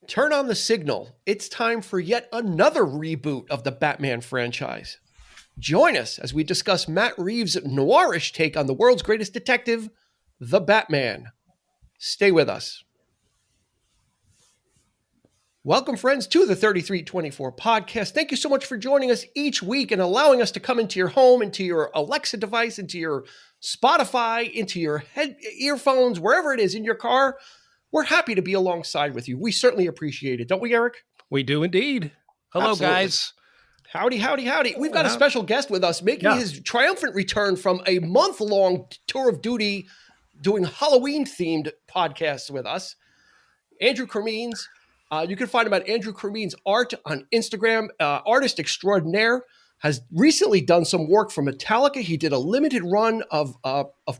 Turn on the signal. It's time for yet another reboot of the Batman franchise. Join us as we discuss Matt Reeves' noirish take on the world's greatest detective, the Batman. Stay with us. Welcome, friends, to the 3324 podcast. Thank you so much for joining us each week and allowing us to come into your home, into your Alexa device, into your Spotify, into your earphones, wherever it is in your car. We're happy to be alongside with you. We certainly appreciate it. Don't we, Eric? We do indeed. Hello, Absolutely. guys. Howdy, howdy, howdy. We've got a special guest with us making his triumphant return from a month-long tour of duty doing Halloween-themed podcasts with us. Andrew Cremines. You can find him at Andrew Cremines Art on Instagram. Artist extraordinaire. Has recently done some work for Metallica. He did a limited run of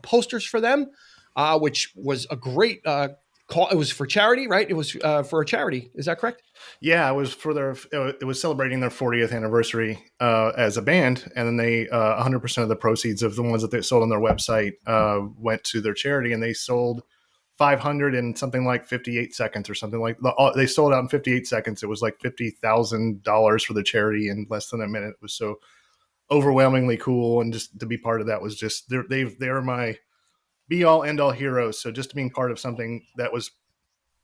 posters for them, which was a great call. It was for charity, right? It was for a charity. Is that correct? Yeah, it was for it was celebrating their 40th anniversary as a band, and then they 100% of the proceeds of the ones that they sold on their website went to their charity, and they sold 500 in something like 58 seconds or something like that. They sold out in 58 seconds. It was like $50,000 for the charity in less than a minute. It was so overwhelmingly cool, and just to be part of that was just they're my be all end all heroes. So just being part of something that was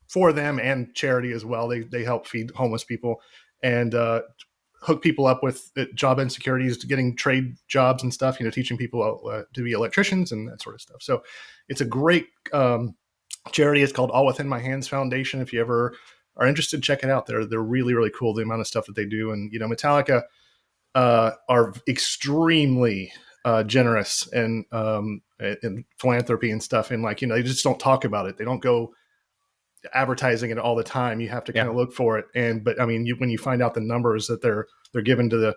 for them and charity as well. They help feed homeless people and hook people up with job insecurities, to getting trade jobs and stuff, teaching people to be electricians and that sort of stuff. So it's a great charity. It's called All Within My Hands Foundation. If you ever are interested, check it out. They're really, really cool, the amount of stuff that they do. And, Metallica are extremely generous and in philanthropy and stuff. And they just don't talk about it. They don't go advertising it all the time. You have to kind of look for it. But when you find out the numbers that they're given to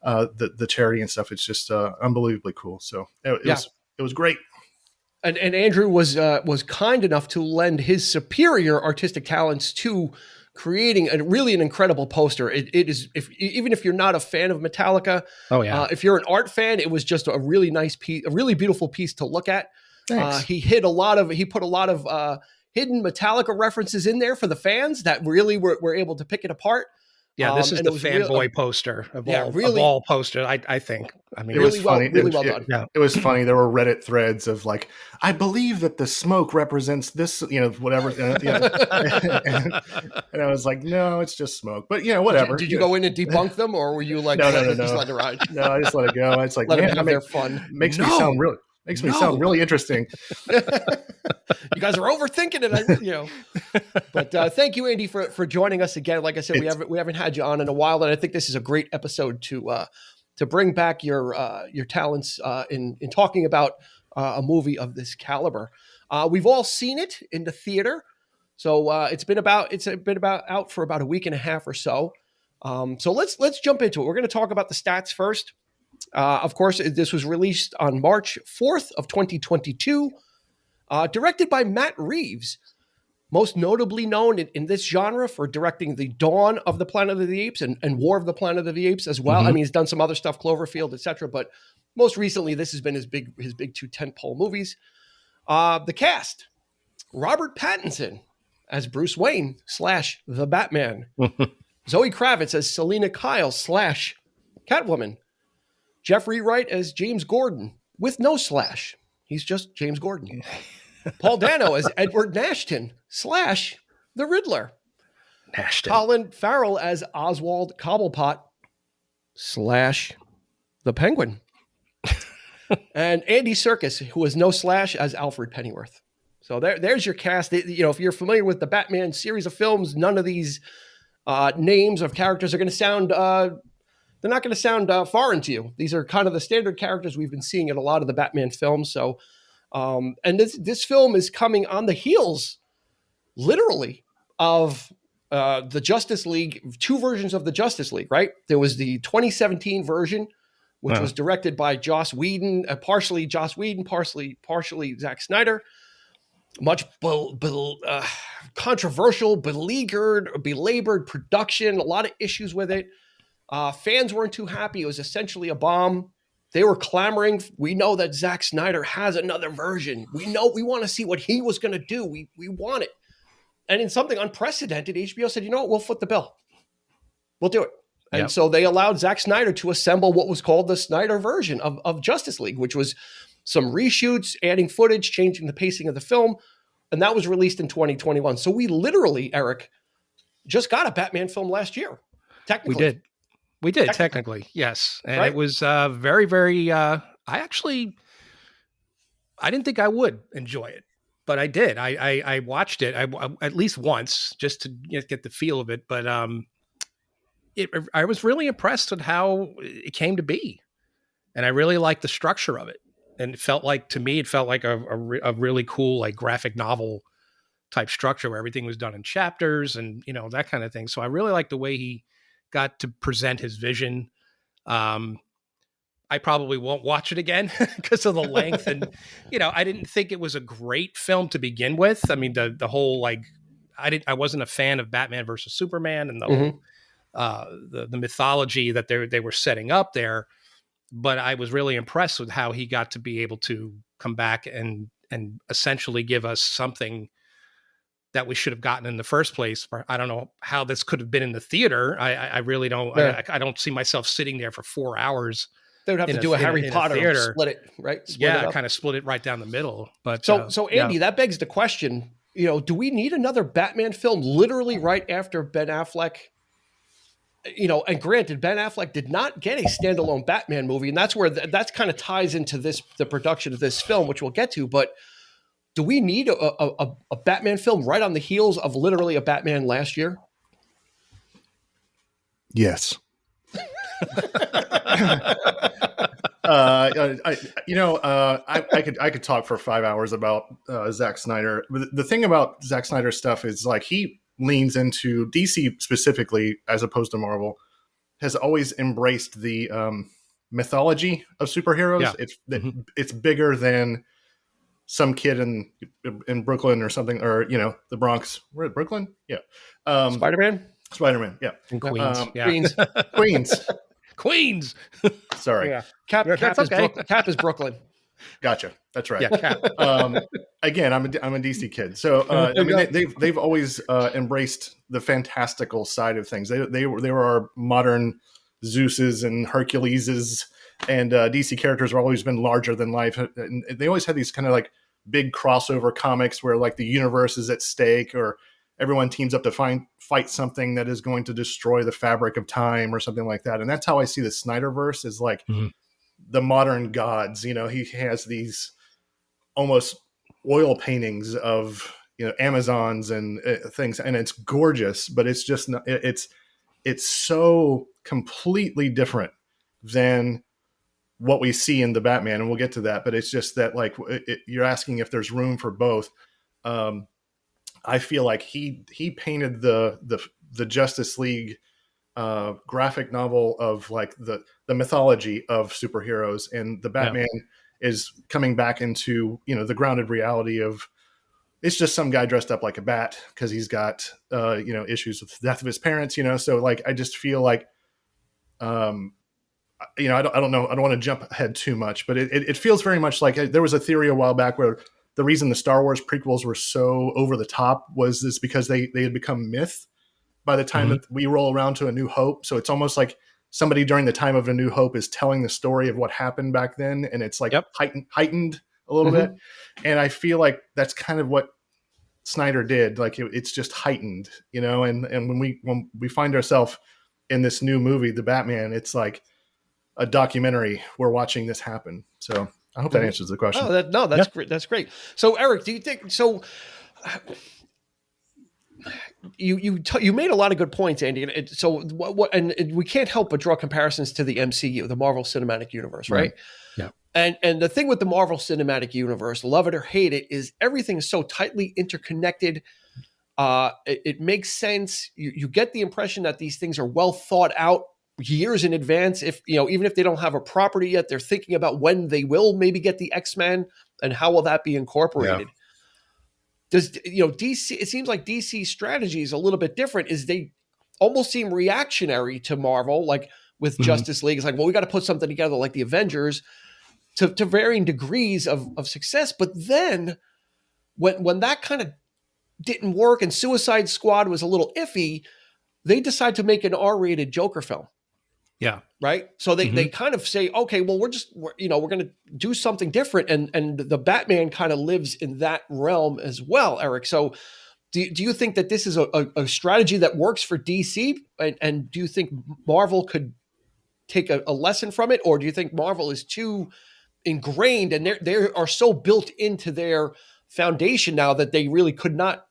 the charity and stuff, it's just unbelievably cool. So it was great. And Andrew was kind enough to lend his superior artistic talents to creating an incredible poster. It is, even if you're not a fan of Metallica, if you're an art fan, it was just a really nice piece, a really beautiful piece to look at. He put a lot of hidden Metallica references in there for the fans that really were able to pick it apart. Yeah, this is the fanboy poster of all posters, I think. It was funny. Really well done. It was funny. There were Reddit threads of I believe that the smoke represents this, whatever. And I was like, no, it's just smoke. But whatever. Did you go in and debunk them, or were you like, no, just let it ride? No, I just let it go. It's like, let them have their fun. Makes me sound really interesting. You guys are overthinking it, But thank you, Andy, for joining us again. Like I said, we haven't had you on in a while, and I think this is a great episode to bring back your talents in talking about a movie of this caliber. We've all seen it in the theater, so it's been about out for about a week and a half or so. So let's jump into it. We're going to talk about the stats first. Of course, this was released on March 4th of 2022, directed by Matt Reeves, most notably known in this genre for directing the Dawn of the Planet of the Apes and War of the Planet of the Apes as well. Mm-hmm. He's done some other stuff, Cloverfield, etc. But most recently, this has been his big two tentpole movies. The cast: Robert Pattinson as Bruce Wayne / the Batman, Zoe Kravitz as Selina Kyle / Catwoman, Jeffrey Wright as James Gordon with no slash. He's just James Gordon. Paul Dano as Edward Nashton / the Riddler. Colin Farrell as Oswald Cobblepot / the Penguin. And Andy Serkis, who has no slash, as Alfred Pennyworth. So there's your cast. If you're familiar with the Batman series of films, none of these names of characters are going to sound... they're not going to sound foreign to you. These are kind of the standard characters we've been seeing in a lot of the Batman films. So, and this film is coming on the heels, literally, of the Justice League, two versions of the Justice League, right? There was the 2017 version, which was directed by Joss Whedon, partially Joss Whedon, partially Zack Snyder. Much controversial, belabored production, a lot of issues with it. Fans weren't too happy. It was essentially a bomb. They were clamoring. We know that Zack Snyder has another version. We want to see what he was going to do. We want it. And in something unprecedented, HBO said, you know what, we'll foot the bill. We'll do it. And Yep. so they allowed Zack Snyder to assemble what was called the Snyder version of Justice League, which was some reshoots, adding footage, changing the pacing of the film. And that was released in 2021. So we literally, Eric, just got a Batman film last year. Technically. We did, technically, yes. And right? It was very, very, I didn't think I would enjoy it, but I did. I watched it at least once just to get the feel of it. But I was really impressed with how it came to be. And I really liked the structure of it. And to me, it felt like a really cool, like graphic novel type structure where everything was done in chapters and, that kind of thing. So I really liked the way he got to present his vision. I probably won't watch it again because of the length. And, I didn't think it was a great film to begin with. I mean, the whole, I wasn't a fan of Batman versus Superman and the whole, the mythology that they were setting up there. But I was really impressed with how he got to be able to come back and essentially give us something that we should have gotten in the first place. I don't know how this could have been in the theater. I really don't. Yeah. I don't see myself sitting there for 4 hours. They would have to do a Harry Potter and split it, right? Kind of split it right down the middle. But so Andy, that begs the question: do we need another Batman film literally right after Ben Affleck? And granted, Ben Affleck did not get a standalone Batman movie, and that's where that kind of ties into the production of this film, which we'll get to. But do we need a Batman film right on the heels of literally a Batman last year? Yes. I could talk for 5 hours about Zack Snyder. The thing about Zack Snyder stuff is he leans into DC specifically, as opposed to Marvel, has always embraced the mythology of superheroes. Yeah. It's bigger than some kid in Brooklyn or something, or the Bronx. We're at Brooklyn, yeah. Spider-Man, yeah. In Queens, Queens. Sorry, yeah. Cap is Brooklyn. Gotcha. That's right. Yeah, Cap. Again, I'm a DC kid, so they've always embraced the fantastical side of things. They were our modern Zeuses and Herculeses, and DC characters have always been larger than life. And they always had these kind of big crossover comics where the universe is at stake, or everyone teams up to fight something that is going to destroy the fabric of time or something like that. And that's how I see the Snyderverse is the modern gods. He has these almost oil paintings of Amazons and things, and it's gorgeous, but it's just not, it's so completely different than what we see in the Batman, and we'll get to that. But it's just that you're asking if there's room for both. I feel like he painted the Justice League graphic novel of the mythology of superheroes, and the Batman is coming back into the grounded reality of it's just some guy dressed up like a bat because he's got issues with the death of his parents. So I just feel I don't know. I don't want to jump ahead too much, but it feels very much like there was a theory a while back where the reason the Star Wars prequels were so over the top was this because they had become myth by the time that we roll around to A New Hope. So it's almost like somebody during the time of A New Hope is telling the story of what happened back then. And it's heightened a little bit. And I feel like that's kind of what Snyder did. It's just heightened, and when we find ourselves in this new movie, The Batman, it's like a documentary. We're watching this happen. So I hope that answers the question. That's great. That's great. So Eric, do you think so? You made a lot of good points, Andy. So what? And we can't help but draw comparisons to the MCU, the Marvel Cinematic Universe, right? Yeah. And the thing with the Marvel Cinematic Universe, love it or hate it, is everything is so tightly interconnected. It makes sense. You get the impression that these things are well thought out years in advance. If even if they don't have a property yet, they're thinking about when they will maybe get the X-Men and how will that be incorporated. Yeah. Does DC? It seems like DC's strategy is a little bit different. Is they almost seem reactionary to Marvel, like with Justice League. It's like, well, we got to put something together like the Avengers to varying degrees of success. But then when that kind of didn't work and Suicide Squad was a little iffy, they decide to make an R-rated Joker film. Yeah. Right. So they kind of say, okay, well, we're going to do something different. And the Batman kind of lives in that realm as well, Eric. So do you think that this is a strategy that works for DC? And do you think Marvel could take a lesson from it? Or do you think Marvel is too ingrained and they are so built into their foundation now that they really could not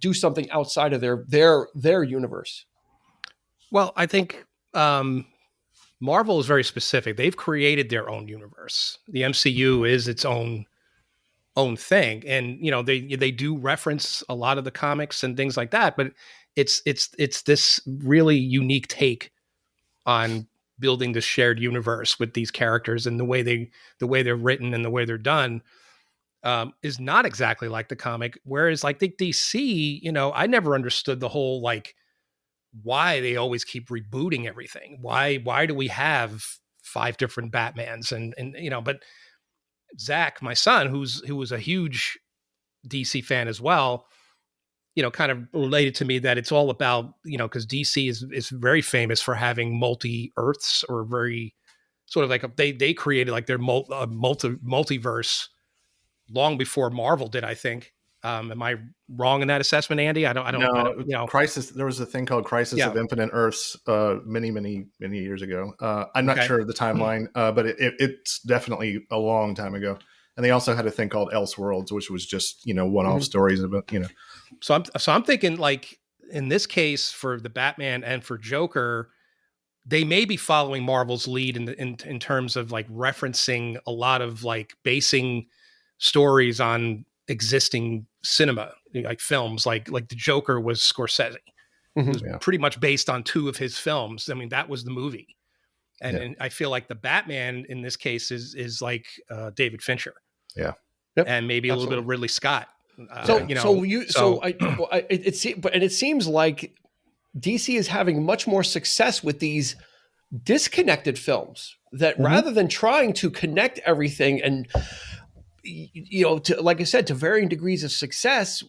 do something outside of their universe? Well, I think Marvel is very specific. They've created their own universe. The MCU is its own thing, and they do reference a lot of the comics and things like that. But it's this really unique take on building this shared universe with these characters, and the way they're written and the way they're done is not exactly like the comic. Whereas, like the DC, I never understood the whole why they always keep rebooting everything. Why do we have 5 different Batmans? And but Zach, my son, who was a huge DC fan as well, kind of related to me that it's all about, because DC is very famous for having multi-Earths, or very sort of like they created like their multiverse long before Marvel did, I think. Am I wrong in that assessment, Andy? I don't know. Crisis. There was a thing called Crisis of Infinite Earths many years ago. I'm not sure of the timeline, but it's definitely a long time ago. And they also had a thing called Elseworlds, which was just one-off stories about So I'm thinking, like, in this case for the Batman and for Joker, they may be following Marvel's lead in terms of like referencing a lot of like basing stories on existing cinema, like films, like the Joker was Scorsese. It was pretty much based on 2 of his films. I mean, that was the movie. And I feel like the Batman in this case is like David Fincher. Yeah. Yep. And maybe a little bit of Ridley Scott. It seems like DC is having much more success with these disconnected films that rather than trying to connect everything and like I said, to varying degrees of success,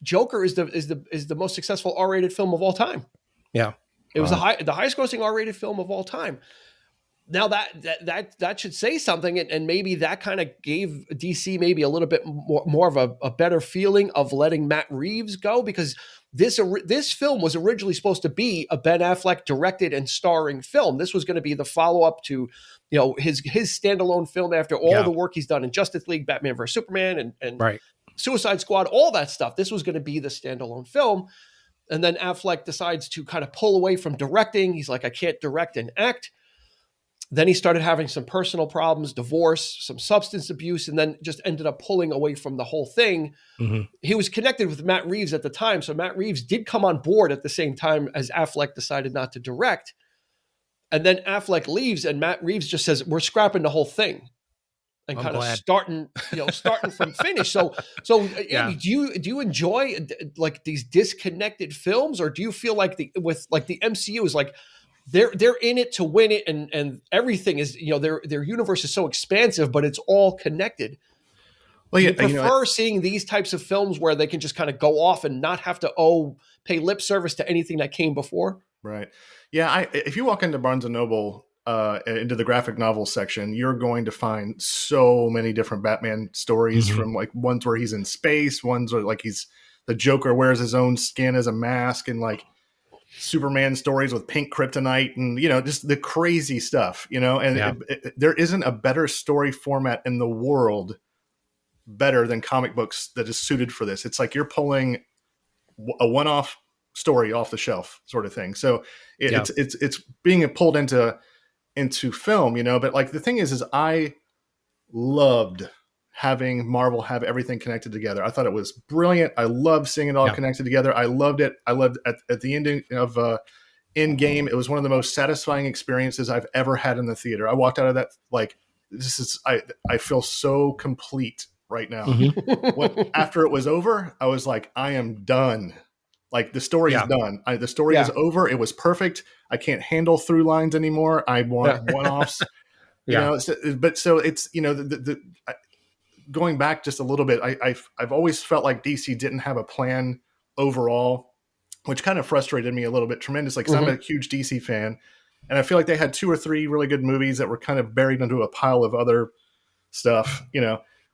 Joker is the most successful R-rated film of all time. Yeah. It was the highest grossing R-rated film of all time. Now that should say something, and maybe that kind of gave DC maybe a little bit more of a better feeling of letting Matt Reeves go, because this film was originally supposed to be a Ben Affleck directed and starring film. This was going to be the follow-up to his standalone film after all the work he's done in Justice League, Batman vs Superman, and right. Suicide Squad, all that stuff. This was going to be the standalone film. And then Affleck decides to kind of pull away from directing. He's like, I can't direct and act. Then he started having some personal problems, divorce, some substance abuse, and then just ended up pulling away from the whole thing. Mm-hmm. He was connected with Matt Reeves at the time. So Matt Reeves did come on board at the same time as Affleck decided not to direct. And then Affleck leaves and Matt Reeves just says, we're scrapping the whole thing. And kind of starting from finish. So Andy, do you enjoy like these disconnected films, or do you feel like the MCU is like they're in it to win it, and everything is their universe is so expansive, but it's all connected? Well, do you prefer seeing these types of films where they can just kind of go off and not have to pay lip service to anything that came before? Right. Yeah. If you walk into Barnes and Noble, into the graphic novel section, you're going to find so many different Batman stories, from like ones where he's in space, ones where like the Joker wears his own skin as a mask, and like Superman stories with pink kryptonite, and just the crazy stuff, and there isn't a better story format in the world better than comic books that is suited for this. It's like you're pulling a one-off story off the shelf sort of thing. So it's being pulled into film, but like the thing is I loved having Marvel have everything connected together. I thought it was brilliant. I loved seeing it all connected together. I loved it. I loved at the ending of Endgame. It was one of the most satisfying experiences I've ever had in the theater. I walked out of that like, I feel so complete right now. After it was over, I was like, I am done. Like the story is done. The story is over. It was perfect. I can't handle through lines anymore. I want one-offs. But so it's going back just a little bit, I've always felt like DC didn't have a plan overall, which kind of frustrated me a little bit tremendously because I'm a huge DC fan. And I feel like they had 2 or 3 really good movies that were kind of buried into a pile of other stuff,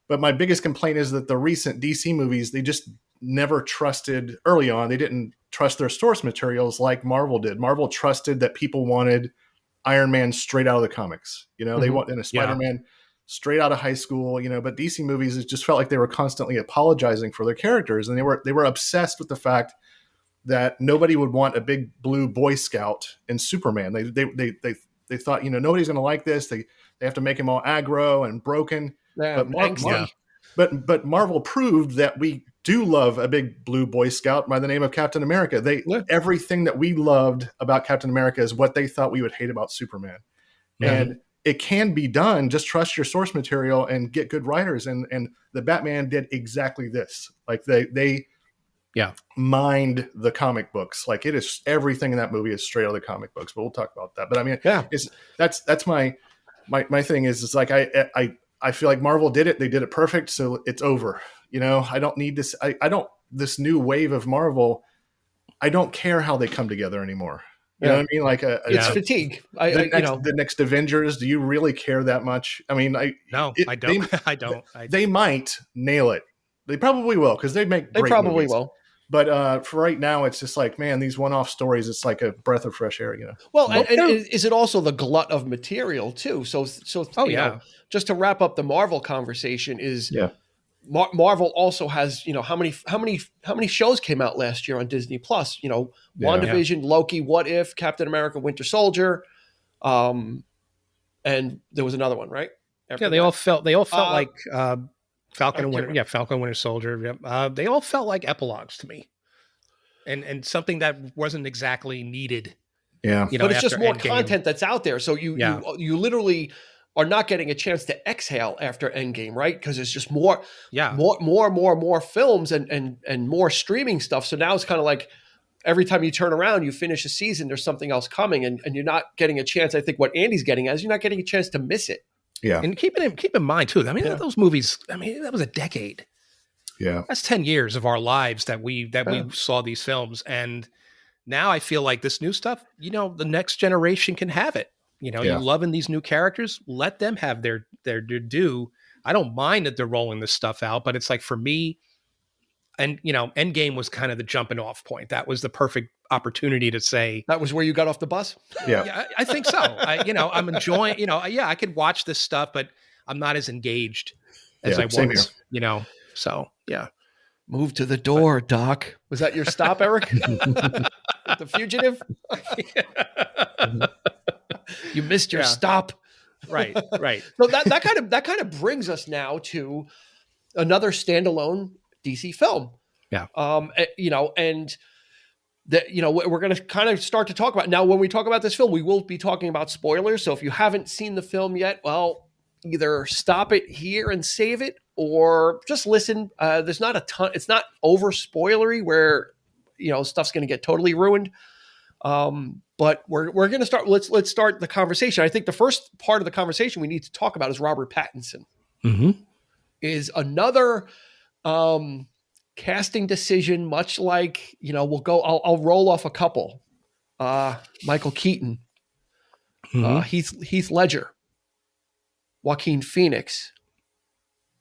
But my biggest complaint is that the recent DC movies, they just never trusted early on. They didn't trust their source materials like Marvel did. Marvel trusted that people wanted Iron Man straight out of the comics. They wanted a Spider-Man straight out of high school, but DC movies, it just felt like they were constantly apologizing for their characters. And they were obsessed with the fact that nobody would want a big blue Boy Scout in Superman. They thought, nobody's going to like this. They have to make him all aggro and broken. Yeah, but Marvel proved that we do love a big blue Boy Scout by the name of Captain America. Everything that we loved about Captain America is what they thought we would hate about Superman. And it can be done. Just trust your source material and get good writers. And the Batman did exactly this. Like they mined the comic books. Like it is, everything in that movie is straight out of the comic books, but we'll talk about that. But I mean, that's my thing is, it's like, I feel like Marvel did it. They did it perfect. So it's over. I don't need this. This new wave of Marvel, I don't care how they come together anymore. You know what I mean? Like it's fatigue. The next Avengers, do you really care that much? I mean, I don't. I don't. They might nail it. They probably will, because they make great probably movies. Will. But for right now, it's just like, man, these one-off stories, it's like a breath of fresh air, Well, and is it also the glut of material too? So just to wrap up the Marvel conversation is Marvel also has, how many shows came out last year on Disney Plus? WandaVision, Loki, What If, Captain America, Winter Soldier, and there was another one, right? They all felt like Falcon and Winter Soldier. They all felt like epilogues to me, and something that wasn't exactly needed. Yeah, but it's just more content that's out there. So you literally are not getting a chance to exhale after Endgame, right? Because it's just more films and more streaming stuff. So now it's kind of like every time you turn around, you finish a season, there's something else coming, and you're not getting a chance. I think what Andy's getting at is you're not getting a chance to miss it. Yeah. And keep in mind too, I mean, those movies, that was a decade. Yeah. That's 10 years of our lives that we saw these films. And now I feel like this new stuff, the next generation can have it. You're loving these new characters, let them have their due. I don't mind that they're rolling this stuff out, but it's like, for me, and Endgame was kind of the jumping off point. That was the perfect opportunity to say, that was where you got off the bus. Yeah, I think so. I'm enjoying, I could watch this stuff, but I'm not as engaged as I was, so yeah. Move to the door, Doc. Was that your stop, Eric? The Fugitive? You missed your stop. Right. So that kind of brings us now to another standalone DC film. Yeah. And that, we're going to kind of start to talk about now. When we talk about this film, we will be talking about spoilers. So if you haven't seen the film yet, well, either stop it here and save it, or just listen. There's not a ton. It's not over spoilery where stuff's going to get totally ruined. But we're going to start. Let's start the conversation. I think the first part of the conversation we need to talk about is Robert Pattinson. Is another casting decision, much like, we'll go, I'll roll off a couple. Michael Keaton, Heath Ledger, Joaquin Phoenix,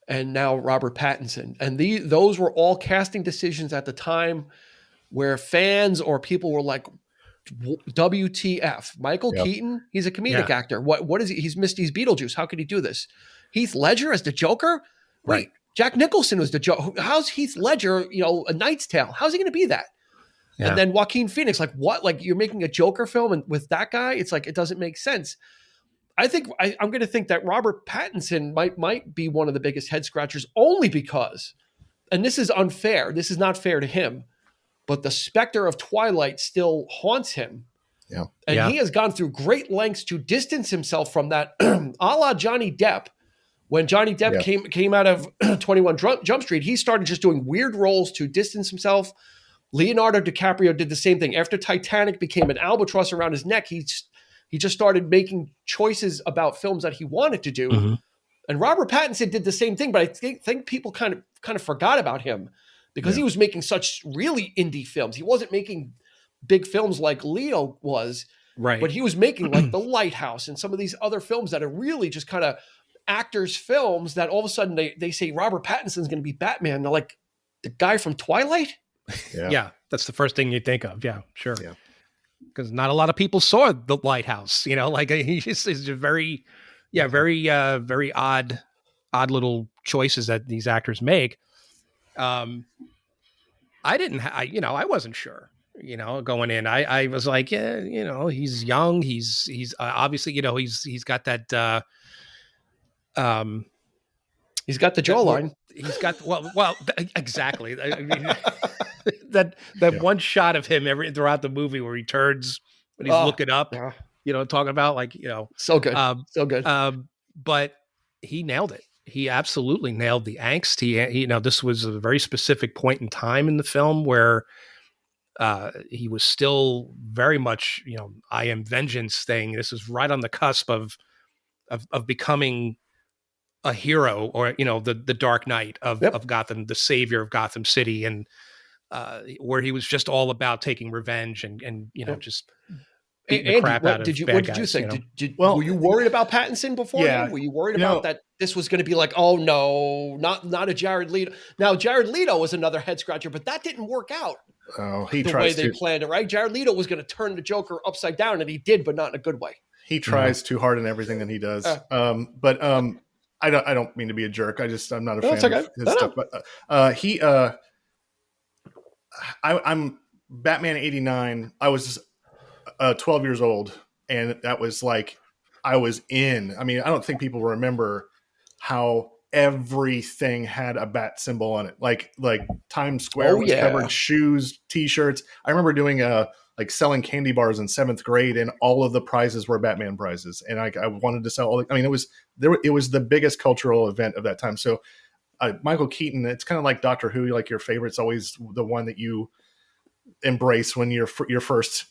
and now Robert Pattinson. And those were all casting decisions at the time where fans or people were like, WTF. Michael Keaton, he's a comedic actor. What is he? He's Beetlejuice. How could he do this? Heath Ledger as the Joker? Right. Jack Nicholson was the Joker. How's Heath Ledger, A Knight's Tale? How's he going to be that? Yeah. And then Joaquin Phoenix, like what? Like you're making a Joker film and with that guy? It's like, it doesn't make sense. I think I'm going to think that Robert Pattinson might be one of the biggest head scratchers, only because, and this is unfair. This is not fair to him, but the specter of Twilight still haunts him. Yeah. And he has gone through great lengths to distance himself from that, a la Johnny Depp. When Johnny Depp came out of 21 Jump Street, he started just doing weird roles to distance himself. Leonardo DiCaprio did the same thing. After Titanic became an albatross around his neck, he just started making choices about films that he wanted to do. And Robert Pattinson did the same thing, but I think people kind of forgot about him because he was making such really indie films. He wasn't making big films like Leo was, Right. but he was making like The Lighthouse and some of these other films that are really just kind of actors' films that all of a sudden they say Robert Pattinson's going to be Batman. And they're like, the guy from Twilight? Yeah, that's the first thing you think of. Yeah, sure. Yeah. Because not a lot of people saw The Lighthouse, like he just is very odd little choices that these actors make. I wasn't sure, going in. I was like, yeah, he's young. He's obviously, he's got that, he's got the jawline. He's got, exactly. I mean, that one shot of him throughout the movie where he turns when he's looking up, talking about so good. So good. But he nailed it. He absolutely nailed the angst. He this was a very specific point in time in the film where he was still very much, I am vengeance thing. This is right on the cusp of becoming a hero, or, the Dark Knight of Gotham, the savior of Gotham City. And where he was just all about taking revenge and just beating the crap out of bad guys. What did you think? Were you worried about Pattinson before? Yeah. Were you worried about that this was going to be like, oh no, not a Jared Leto? Now, Jared Leto was another head scratcher, but that didn't work out. Oh, he the tries way they planned it, right? Jared Leto was going to turn the Joker upside down, and he did, but not in a good way. He tries too hard in everything that he does. But I don't mean to be a jerk. I'm not a fan of his stuff. But I'm Batman '89. I was 12 years old, and that was like I was in. I mean, I don't think people remember how everything had a bat symbol on it. Like Times Square was covered, shoes, T-shirts. I remember doing selling candy bars in 7th grade, and all of the prizes were Batman prizes. And I wanted to sell all. I mean, it was the biggest cultural event of that time. So Michael Keaton, it's kind of like Doctor Who. Like your favorite's always the one that you embrace when you're first,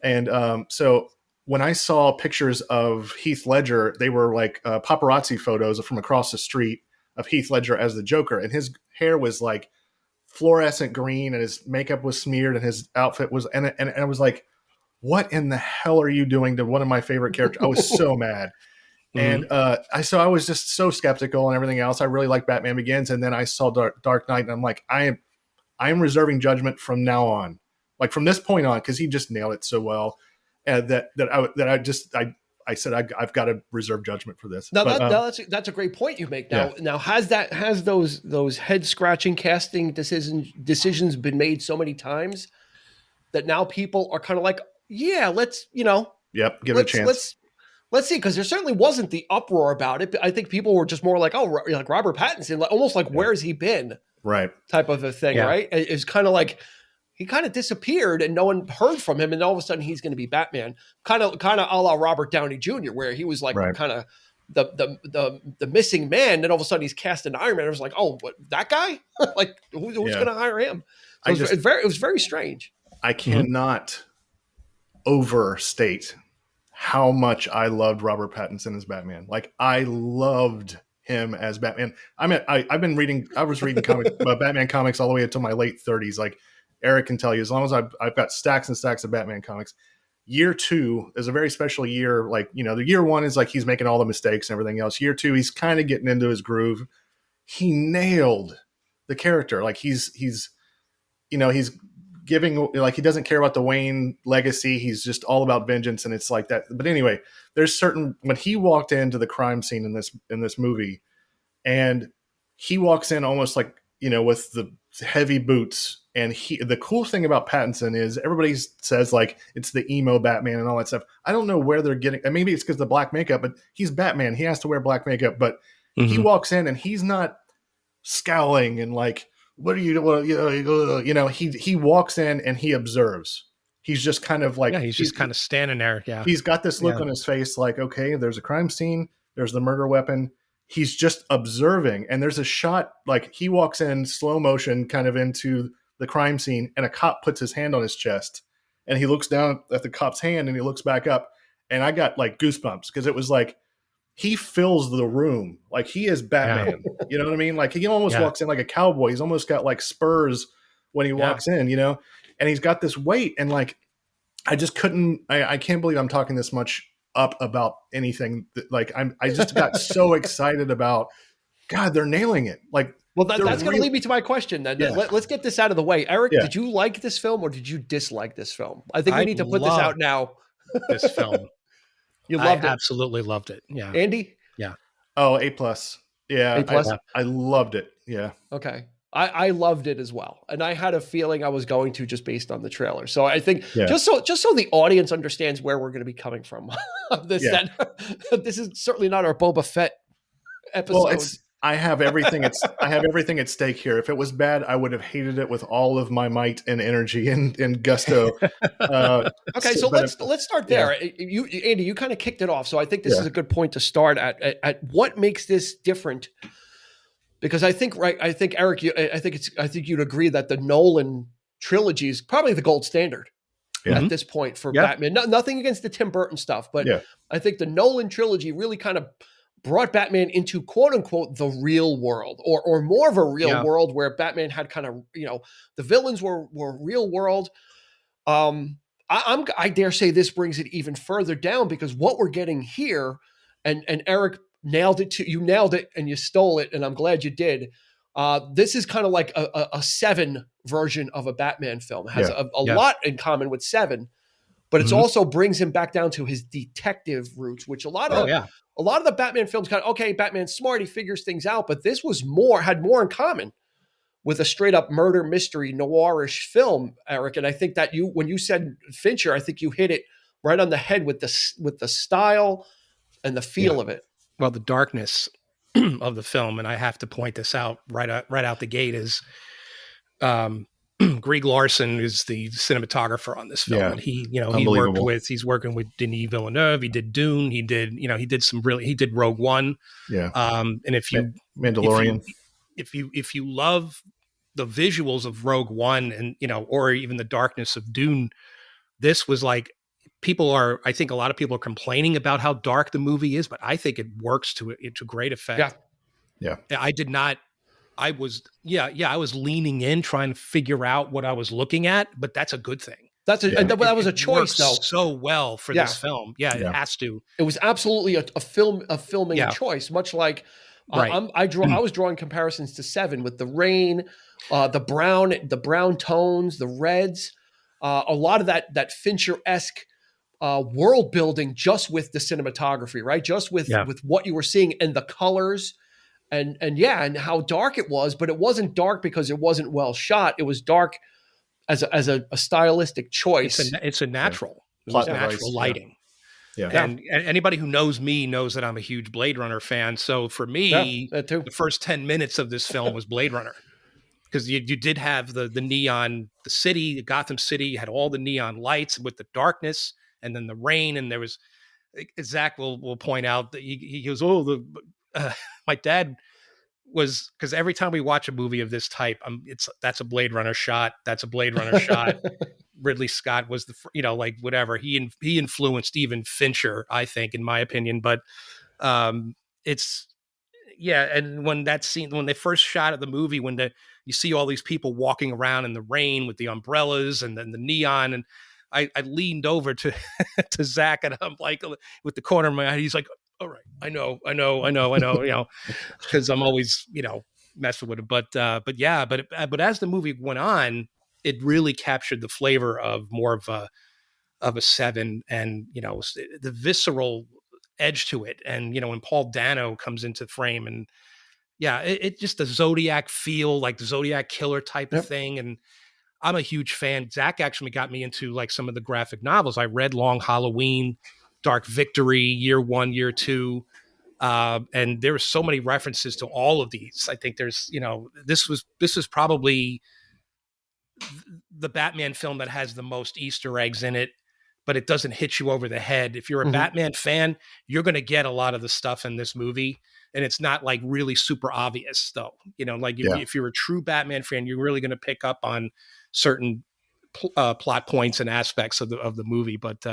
And so when I saw pictures of Heath Ledger, they were like paparazzi photos from across the street of Heath Ledger as the Joker, and his hair was like fluorescent green, and his makeup was smeared, and his outfit was, and I was like, "What in the hell are you doing to one of my favorite characters?" I was so mad. And I was just so skeptical and everything else. I really like Batman Begins, and then I saw Dark Knight, and I'm like, I am reserving judgment from now on, like from this point on, because he just nailed it so well. That I said I've got to reserve judgment for this. No, that's a great point you make. Now has those head scratching casting decisions been made so many times that now people are kind of like, yeah, let's give it a chance. Let's see, because there certainly wasn't the uproar about it. But I think people were just more like, oh, like Robert Pattinson, almost like where's he been, right? Type of a thing, right? It's kind of like he kind of disappeared and no one heard from him, and all of a sudden he's going to be Batman, kind of a la Robert Downey Jr., where he was like kind of the missing man. Then all of a sudden he's cast in Iron Man. It was like, oh, what, that guy? Like who's going to hire him? So it was very strange. I cannot overstate how much I loved Robert Pattinson as Batman. Like I loved him as Batman. I was reading Batman comics all the way until my late 30s. Like Eric can tell you, as long as I've got stacks and stacks of Batman comics. Year 2 is a very special year. Like, the year 1 is like he's making all the mistakes and everything else. Year 2, he's kind of getting into his groove. He nailed the character. Like he's giving, like, he doesn't care about the Wayne legacy. He's just all about vengeance. And it's like that. But anyway, when he walked into the crime scene in this movie, and he walks in almost like, with the heavy boots. And the cool thing about Pattinson is everybody says like it's the emo Batman and all that stuff. I don't know where they're getting, and maybe it's because of the black makeup, but he's Batman. He has to wear black makeup, but he walks in and he's not scowling and like, what are you doing? He walks in and he observes. He's just kind of like, he's just kind of standing there. Yeah. He's got this look on his face like, okay, there's a crime scene. There's the murder weapon. He's just observing. And there's a shot, like he walks in slow motion kind of into the crime scene, and a cop puts his hand on his chest, and he looks down at the cop's hand and he looks back up, and I got like goosebumps because it was like he fills the room. Like he is Batman. You know what I mean? Like he almost walks in like a cowboy. He's almost got like spurs when he walks in, you know, and he's got this weight. And like, I just couldn't, I can't believe I'm talking this much up about anything. Like I just got so excited about, God, they're nailing it. Like, well, that's going to lead me to my question then. Yeah. Let's get this out of the way. Eric, did you like this film or did you dislike this film? I think we need to put this out now. This film. You loved it. Absolutely loved it. Yeah. Andy? Yeah. Oh, A+. Yeah. A+? I loved it. Yeah. Okay. I loved it as well. And I had a feeling I was going to just based on the trailer. So I think just so the audience understands where we're going to be coming from. This is certainly not our Boba Fett episode. Well, I have everything at stake here. If it was bad, I would have hated it with all of my might and energy and gusto. Okay, so let's start there. Yeah. Andy, you kind of kicked it off, so I think this is a good point to start at what makes this different. Because I think Eric, I think you'd agree that the Nolan trilogy is probably the gold standard at this point for Batman. Nothing against the Tim Burton stuff, but I think the Nolan trilogy really kind of brought Batman into quote unquote the real world, or more of a real world where Batman had kind of, you know, the villains were real world. I dare say this brings it even further down because what we're getting here, and Eric nailed it and you stole it, and I'm glad you did. This is kind of like a Seven version of a Batman film. It has a lot in common with Seven, but it also brings him back down to his detective roots, which a lot of the Batman films kind of, okay, Batman's smart, he figures things out, but this was had more in common with a straight up murder mystery noirish film, Eric. And I think that when you said Fincher, I think you hit it right on the head with the style and the feel of it. Well, the darkness of the film, and I have to point this out right out the gate, is Greg Larson is the cinematographer on this film, and he's working with Denis Villeneuve. He did Dune. He did Rogue One. Yeah. And if you Mandalorian, if you love the visuals of Rogue One and, you know, or even the darkness of Dune, this was like, I think a lot of people are complaining about how dark the movie is, but I think it works to great effect. Yeah. I was leaning in trying to figure out what I was looking at, but that's a good thing. That was a choice, though. So well for this film. Yeah, it has to. It was absolutely a filming choice, much like I was drawing comparisons to Seven with the rain, the brown tones, the reds, a lot of that Fincher-esque world building just with the cinematography, right? Just with what you were seeing and the colors. And how dark it was, but it wasn't dark because it wasn't well shot. It was dark as a stylistic choice. It's a natural, natural lighting. Yeah. And anybody who knows me knows that I'm a huge Blade Runner fan. So for me, the first 10 minutes of this film was Blade Runner, because you did have the neon, the city, Gotham City. You had all the neon lights with the darkness, and then the rain, and there was. Zach will point out that he goes, my dad was, because every time we watch a movie of this type, that's a Blade Runner shot. That's a Blade Runner shot. Ridley Scott was whatever. He influenced even Fincher, I think, in my opinion. But and when that scene, when they first shot at the movie, when you see all these people walking around in the rain with the umbrellas and then the neon, and I leaned over to to Zach, and I'm like, with the corner of my eye, he's like, all right, I know, because I'm always, messing with it. But as the movie went on, it really captured the flavor of more of a Seven, and, the visceral edge to it. And, when Paul Dano comes into frame, and it just the Zodiac feel, like the Zodiac killer type of thing. And I'm a huge fan. Zach actually got me into like some of the graphic novels. I read Long Halloween, Dark Victory, Year One, Year Two. And there were so many references to all of these. I think there's, this was probably the Batman film that has the most Easter eggs in it, but it doesn't hit you over the head. If you're a Batman fan, you're going to get a lot of the stuff in this movie. And it's not like really super obvious though. If you're a true Batman fan, you're really going to pick up on certain plot points and aspects of the movie. But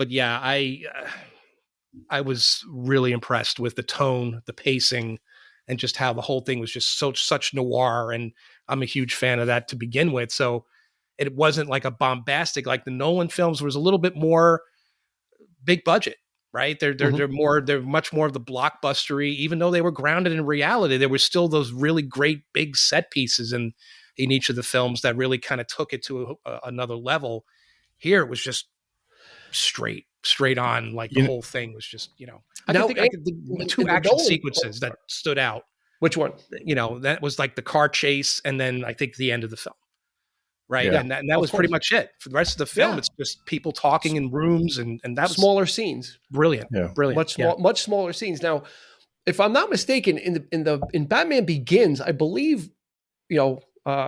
yeah, I was really impressed with the tone, the pacing, and just how the whole thing was just such noir. And I'm a huge fan of that to begin with. So it wasn't like a bombastic, like the Nolan films was a little bit more big budget, right? They're much more of the blockbustery, even though they were grounded in reality. There were still those really great big set pieces in each of the films that really kind of took it to another level. Here it was just straight on, like the whole thing was just, I can think the two action sequences that stood out. Which one? That was like the car chase, and then I think the end of the film. Right. Yeah. And that was pretty much it. For the rest of the film, it's just people talking in rooms, and that was smaller scenes. Brilliant. Yeah. Brilliant. Much smaller scenes. Now, if I'm not mistaken, in Batman Begins, I believe,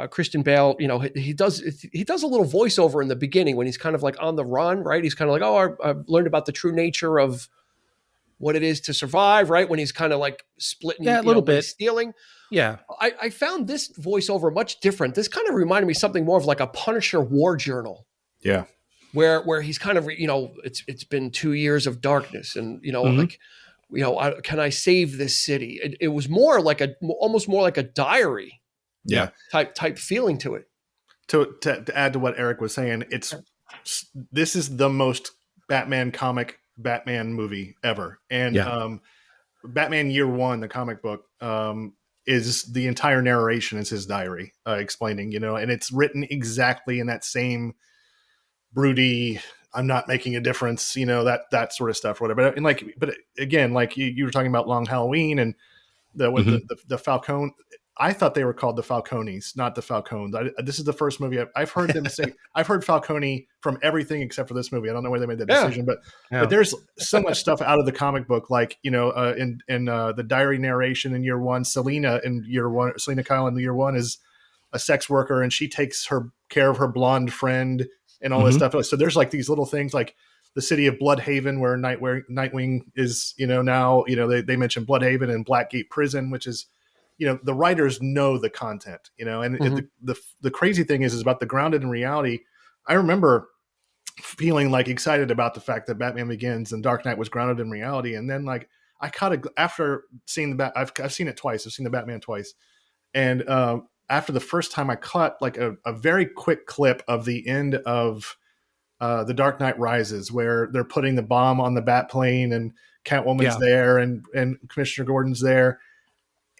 Christian Bale, he does a little voiceover in the beginning when he's kind of like on the run, right? He's kind of like, oh, I've learned about the true nature of what it is to survive, right? When he's kind of like splitting, a little bit stealing. Yeah. I found this voiceover much different. This kind of reminded me something more of like a Punisher war journal. Yeah. Where he's kind of, it's been 2 years of darkness, and, can I save this city? It was more like almost more like a diary. Yeah. Type feeling to it. To add to what Eric was saying, this is the most Batman movie ever. And Batman Year One, the comic book, is the entire narration is his diary, explaining, and it's written exactly in that same broody, I'm not making a difference, that sort of stuff or whatever. But again, like you were talking about Long Halloween and the Falcone. I thought they were called the Falcones, not the Falcones. This is the first movie I've heard them say. I've heard Falcone from everything except for this movie. I don't know where they made that decision, but there's so much stuff out of the comic book, like in the diary narration in Year One. Selena Kyle in Year One is a sex worker, and she takes care of her blonde friend and all this stuff. So there's like these little things, like the city of Bloodhaven, where Nightwing is. Now they mentioned Bloodhaven and Blackgate Prison, which is. The writers know the content, and the crazy thing is about the grounded in reality. I remember feeling like excited about the fact that Batman Begins and Dark Knight was grounded in reality. And then like I caught after seeing I've seen it twice. I've seen the Batman twice. And after the first time I caught like a very quick clip of the end of The Dark Knight Rises, where they're putting the bomb on the Batplane and Catwoman's there and Commissioner Gordon's there.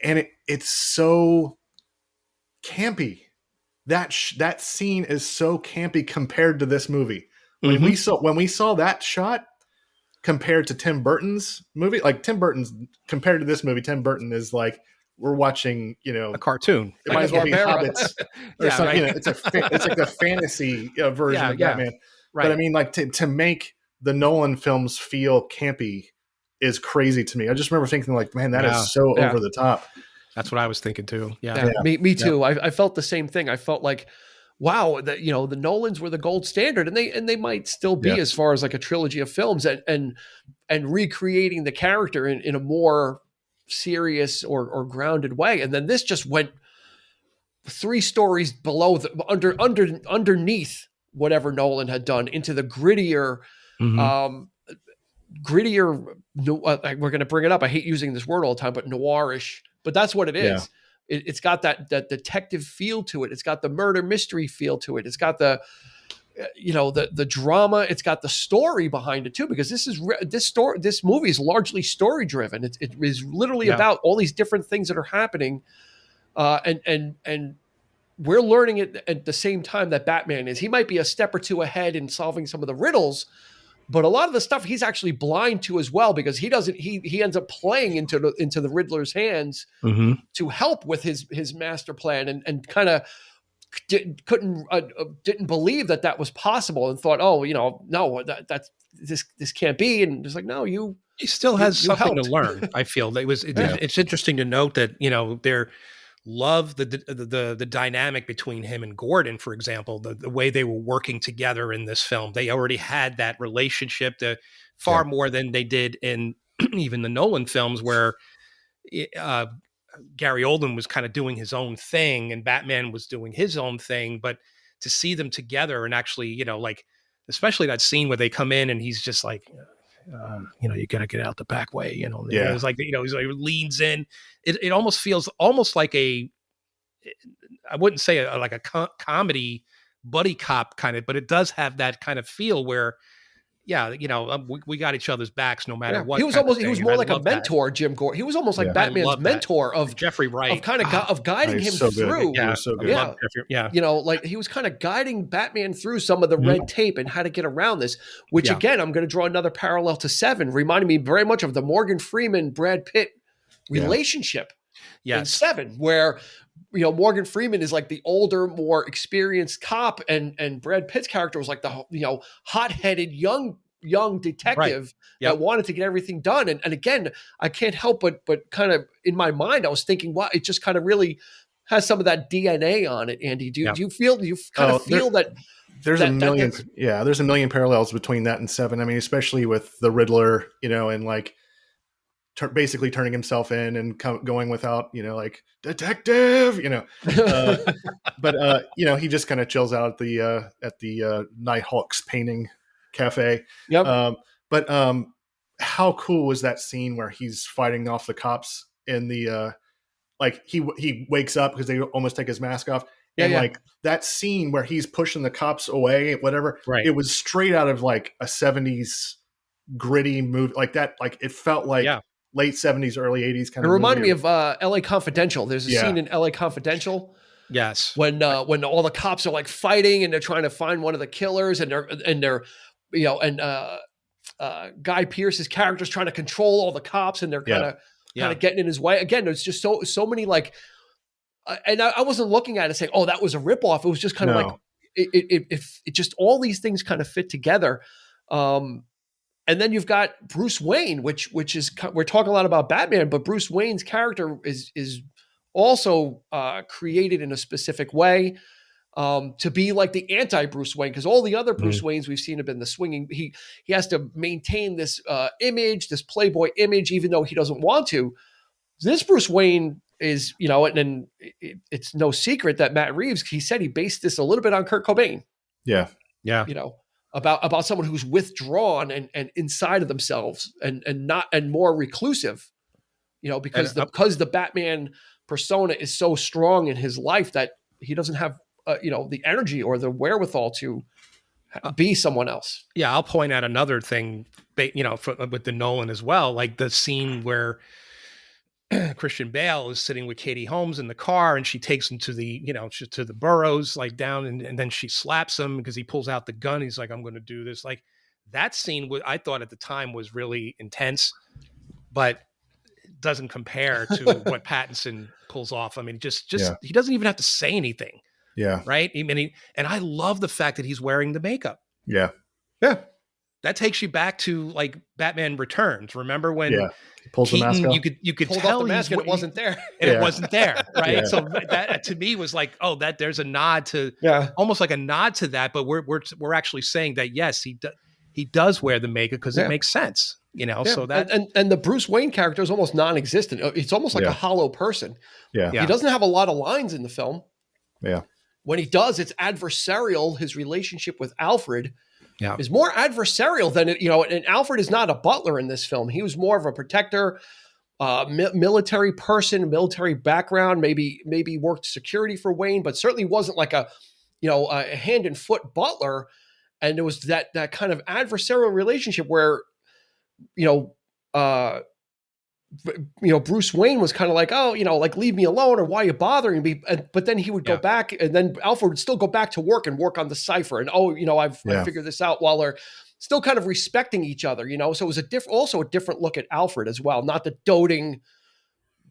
And it's so campy. That scene is so campy compared to this movie. When we saw that shot compared to Tim Burton's movie, like Tim Burton's compared to this movie, Tim Burton is like we're watching, a cartoon. It might as well be Hobbits or something. Right. It's like a fantasy version of Batman. Right. But I mean, like to make the Nolan films feel campy is crazy to me. I just remember thinking like, man, that is so over the top. That's what I was thinking too. Yeah. Me too. Yeah. I felt the same thing. I felt like, wow, that the Nolans were the gold standard, and they might still be as far as like a trilogy of films and recreating the character in a more serious or grounded way. And then this just went 3 stories below underneath whatever Nolan had done into the grittier, we're going to bring it up. I hate using this word all the time, but noirish, but that's what it is. Yeah. It's got that detective feel to it. It's got the murder mystery feel to it. It's got the drama. It's got the story behind it too, because this movie is largely story driven. It is literally about all these different things that are happening. And we're learning it at the same time that Batman is. He might be a step or two ahead in solving some of the riddles, but a lot of the stuff he's actually blind to as well, because he ends up playing into the Riddler's hands to help with his master plan, and kind of didn't believe that was possible, and thought, no, that's this can't be. And just like, no, he still has something to learn. I feel it's interesting to note that they're love the dynamic between him and Gordon, for example, the way they were working together in this film. They already had that relationship far more than they did in even the Nolan films, where Gary Oldman was kind of doing his own thing and Batman was doing his own thing. But to see them together and actually, like, especially that scene where they come in and he's just like, you got to get out the back way, and Yeah. it's like, he's like leans in. It almost feels almost like I wouldn't say like a comedy buddy cop kind of, but it does have that kind of feel where, we got each other's backs no matter what. He was more like a mentor, Jim Gordon. He was almost like Batman's mentor of Jeffrey Wright, of kind of guiding him so through. Good. Yeah, so good. Yeah. Like he was kind of guiding Batman through some of the red tape and how to get around this, which again, I'm going to draw another parallel to Seven, reminding me very much of the Morgan Freeman, Brad Pitt relationship in Seven, where Morgan Freeman is like the older, more experienced cop, and Brad Pitt's character was like the hot-headed young detective that wanted to get everything done. And again, I can't help but kind of in my mind, I was thinking, wow, it just kind of really has some of that DNA on it. Andy, do you feel that there's a million parallels between that and Seven? I mean, especially with the Riddler, and like basically turning himself in and going without, like detective, but he just kind of chills out at the Nighthawks painting cafe. Yep. But how cool was that scene where he's fighting off the cops in the like he wakes up because they almost take his mask off. Like that scene where he's pushing the cops away, whatever. Right. It was straight out of like a 70s gritty movie like that. Like it felt like late 70s, early 80s kind of. It reminded me of LA Confidential. There's a scene in LA Confidential. Yes. When all the cops are like fighting and they're trying to find one of the killers, and they're Guy Pearce's character's trying to control all the cops, and they're kind of getting in his way. Again, there's just so many like, and I wasn't looking at it saying, oh, that was a ripoff. It was just kind of like it just all these things kind of fit together. And then you've got Bruce Wayne, which is, we're talking a lot about Batman, but Bruce Wayne's character is also created in a specific way to be like the anti-Bruce Wayne, because all the other Bruce Waynes we've seen have been the swinging. He has to maintain this image, this playboy image, even though he doesn't want to. This Bruce Wayne is, and it's no secret that Matt Reeves, he said he based this a little bit on Kurt Cobain. Yeah. Yeah. About someone who's withdrawn and inside of themselves and more reclusive, because the Batman persona is so strong in his life that he doesn't have the energy or the wherewithal to be someone else. Yeah, I'll point out another thing, with the Nolan as well, like the scene where Christian Bale is sitting with Katie Holmes in the car, and she takes him to the, to the burrows, like down, and then she slaps him because he pulls out the gun. He's like, I'm going to do this. Like that scene, I thought at the time was really intense, but it doesn't compare to what Pattinson pulls off. I mean, just he doesn't even have to say anything. Yeah. Right. And I love the fact that he's wearing the makeup. Yeah. Yeah. That takes you back to like Batman Returns. Remember when he pulls Keaton, the mask off? you could pulled tell off the mask and it wasn't there. And it wasn't there. Right. So that to me was like, oh, that there's a nod to almost like a nod to that. But we're actually saying that, yes, he does wear the makeup because it makes sense. So that and the Bruce Wayne character is almost non-existent. It's almost like a hollow person. Yeah. He doesn't have a lot of lines in the film. Yeah. When he does, it's adversarial. His relationship with Alfred is more adversarial than it, and Alfred is not a butler in this film. He was more of a protector, military person, military background, maybe worked security for Wayne, but certainly wasn't like a hand and foot butler. And there was that kind of adversarial relationship where, Bruce Wayne was kind of like, oh, like, leave me alone, or why are you bothering me? But then he would go back, and then Alfred would still go back to work and work on the cipher. And, I figured this out, while they're still kind of respecting each other, So it was also a different look at Alfred as well. Not the doting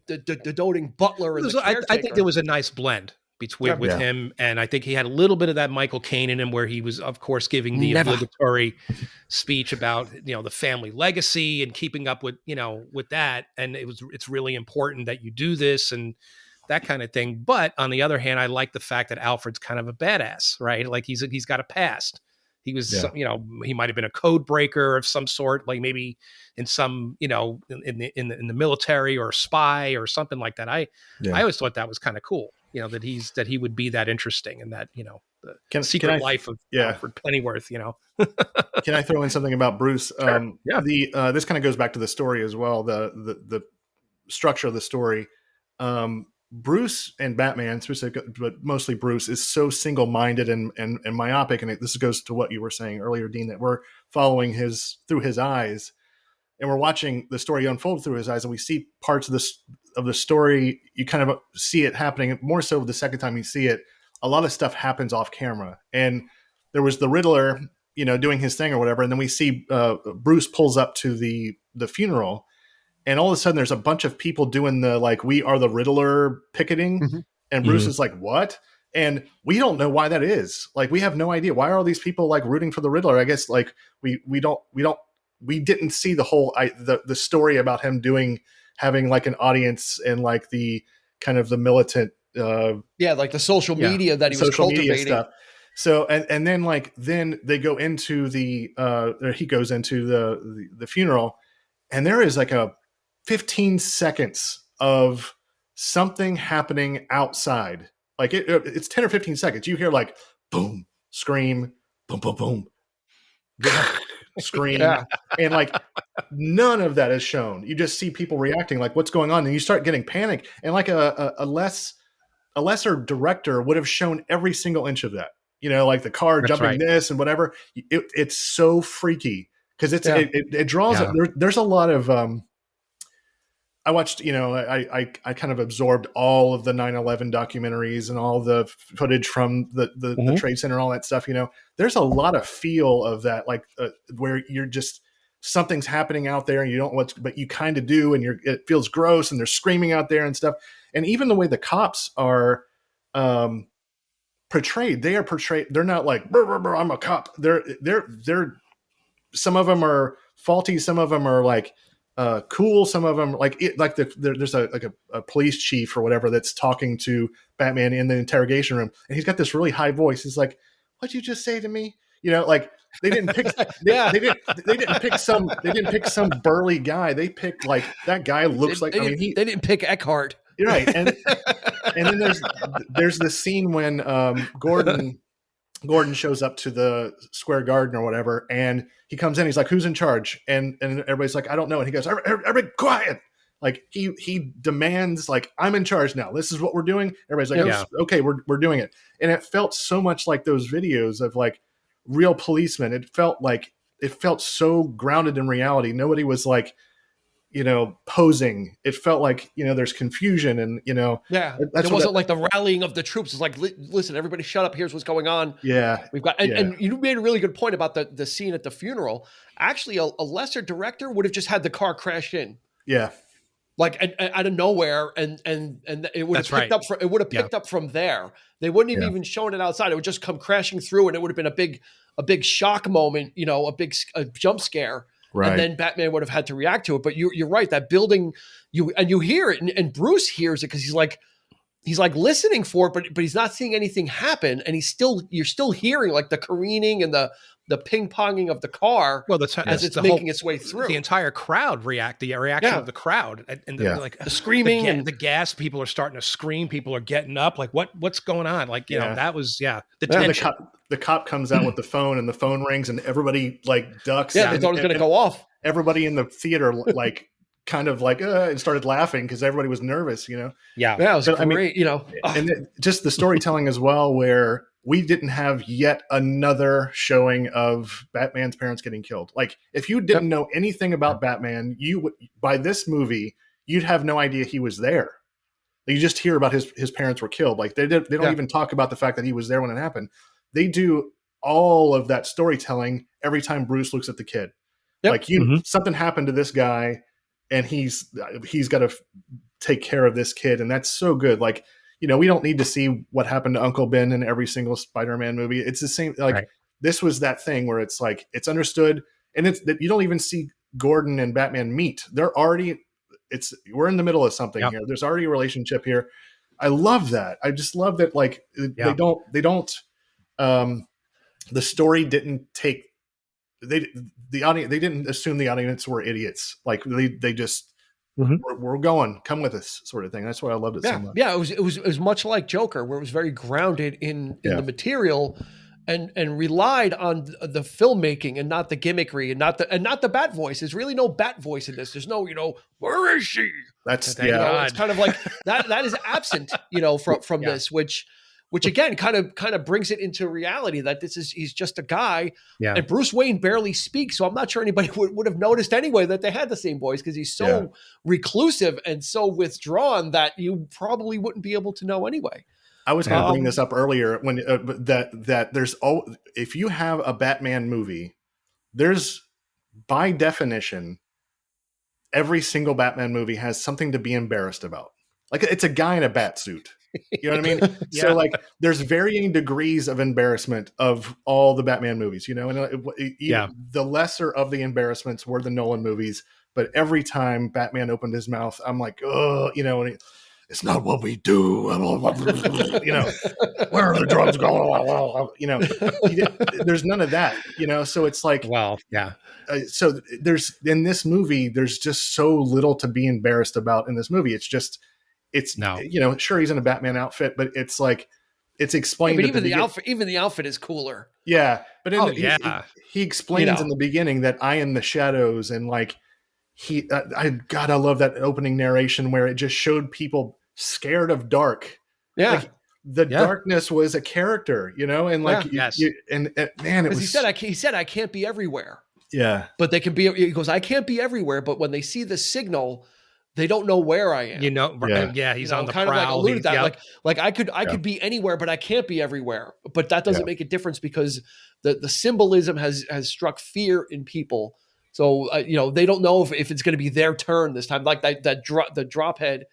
butler. And I think there was a nice blend with him. And I think he had a little bit of that Michael Caine in him, where he was, of course, giving the obligatory speech about, the family legacy and keeping up with that. And it's really important that you do this and that kind of thing. But on the other hand, I like the fact that Alfred's kind of a badass, right? Like he's got a past. He was, he might've been a code breaker of some sort, like maybe in some, in the military, or a spy or something like that. I always thought that was kind of cool. that he would be that interesting, and that, the Can I, life of yeah. Alfred Pennyworth, Can I throw in something about Bruce? Sure. Yeah. This kind of goes back to the story as well. The structure of the story. Bruce and Batman, but mostly Bruce, is so single-minded and myopic. And this goes to what you were saying earlier, Dean, that we're following through his eyes, and we're watching the story unfold through his eyes, and we see parts of the story. You kind of see it happening more so the second time you see it. A lot of stuff happens off camera, and there was the Riddler, doing his thing or whatever, and then we see Bruce pulls up to the funeral. And all of a sudden, there's a bunch of people doing the "We are the Riddler" picketing, Mm-hmm. and Bruce is like, "What?" And we don't know why that is. We have no idea. Why are all these people rooting for the Riddler? I guess we didn't see the whole the story about him having an audience and the kind of the militant the social media that he was cultivating. Stuff. So and then then they go into he goes into the funeral, and there is a 15 seconds of something happening outside. It's 10 or 15 seconds. You hear boom, scream, boom, boom, boom, scream. Yeah. And none of that is shown. You just see people reacting what's going on, and you start getting panic. And a lesser director would have shown every single inch of that. The car That's jumping right. this and whatever. It's so freaky because it draws. Yeah. There's a lot of I watched, I kind of absorbed all of the 9/11 documentaries and all the footage from the Trade Center and all that stuff. There's a lot of feel of that, where you're just, something's happening out there and you don't know but you kind of do, and it feels gross, and they're screaming out there and stuff. And even the way the cops are portrayed, they're not burr, burr, burr, I'm a cop. They're some of them are faulty, some of them are cool, some of them there's a police chief or whatever that's talking to Batman in the interrogation room, and he's got this really high voice. He's like, "What'd you just say to me?" They didn't pick they didn't pick some burly guy. They picked that guy looks they didn't pick Eckhart. Right. And then there's this scene when Gordon shows up to the square garden or whatever, and he comes in, he's like, "Who's in charge?" And everybody's like, "I don't know." And he goes, "Everybody quiet." He demands, "I'm in charge now. This is what we're doing." Everybody's like, "Okay, we're doing it." And it felt so much like those videos of real policemen. It felt so grounded in reality. Nobody was posing. It felt there's confusion, and it wasn't the rallying of the troops. It's listen, everybody shut up, here's what's going on. We've got and you made a really good point about the scene at the funeral. Actually, a lesser director would have just had the car crash in out of nowhere, and it would have picked up from, it would have picked up from there. They wouldn't have even shown it outside. It would just come crashing through, and it would have been a big shock moment, a big jump scare. Right. And then Batman would have had to react to it. But you're right, that building, you hear it, and Bruce hears it because he's listening for it, but he's not seeing anything happen, and you're still hearing the careening and the ping-ponging of the car as it's making its way through. The entire crowd the reaction of the crowd, and the screaming, and the gas. People are starting to scream. People are getting up. What's going on? That was the tension. The cop comes out with the phone, and the phone rings, and everybody ducks. Yeah, they thought it was going to go off. Everybody in the theater kind of and started laughing because everybody was nervous. Yeah, it was great. And just the storytelling as well, where we didn't have yet another showing of Batman's parents getting killed. If you didn't know anything about Batman, by this movie, you'd have no idea he was there. You just hear about his parents were killed. They don't even talk about the fact that he was there when it happened. They do all of that storytelling every time Bruce looks at the kid. Yep. Something happened to this guy, and he's got to take care of this kid, and that's so good. We don't need to see what happened to Uncle Ben in every single Spider-Man movie. It's the same. This was that thing where it's it's understood, and it's that you don't even see Gordon and Batman meet. We're in the middle of something here. There's already a relationship here. I love that. I just love that. They don't. The story didn't take. The audience. They didn't assume the audience were idiots. They just we're going, come with us, sort of thing. That's why I loved it so much. Yeah, it was much like Joker, where it was very grounded in the material, and relied on the filmmaking and not the gimmickry and not the bat voice. There's really no bat voice in this. There's no, where is she? That's it's kind of like that is absent, from this, which again kind of brings it into reality that he's just a guy, and Bruce Wayne barely speaks. So I'm not sure anybody would have noticed anyway that they had the same voice, because he's so reclusive and so withdrawn that you probably wouldn't be able to know anyway. I was going to bring this up earlier when that there's if you have a Batman movie, there's by definition every single Batman movie has something to be embarrassed about. Like, it's a guy in a bat suit. You know what I mean? So like there's varying degrees of embarrassment of all the Batman movies, and the lesser of the embarrassments were the Nolan movies, but every time Batman opened his mouth, I'm like, oh, and it's not what we do. Where are the drugs going? There's none of that, so it's like, so there's, in this movie, there's just so little to be embarrassed about in this movie. Sure, he's in a Batman outfit, but it's like, it's explained. But even the outfit is cooler. Yeah. But he explains in the beginning that I am the shadows, and like, I love that opening narration where it just showed people scared of dark. Yeah. Like, the darkness was a character, and like, man, it was, he said, I can't be everywhere. Yeah. But they can be, he goes, I can't be everywhere. But when they see the signal, they don't know where I am. He's on the kind prowl. Of like alluded that. Like I could be anywhere, but I can't be everywhere. But that doesn't make a difference, because the symbolism has struck fear in people. So they don't know if it's going to be their turn this time. Like the drop head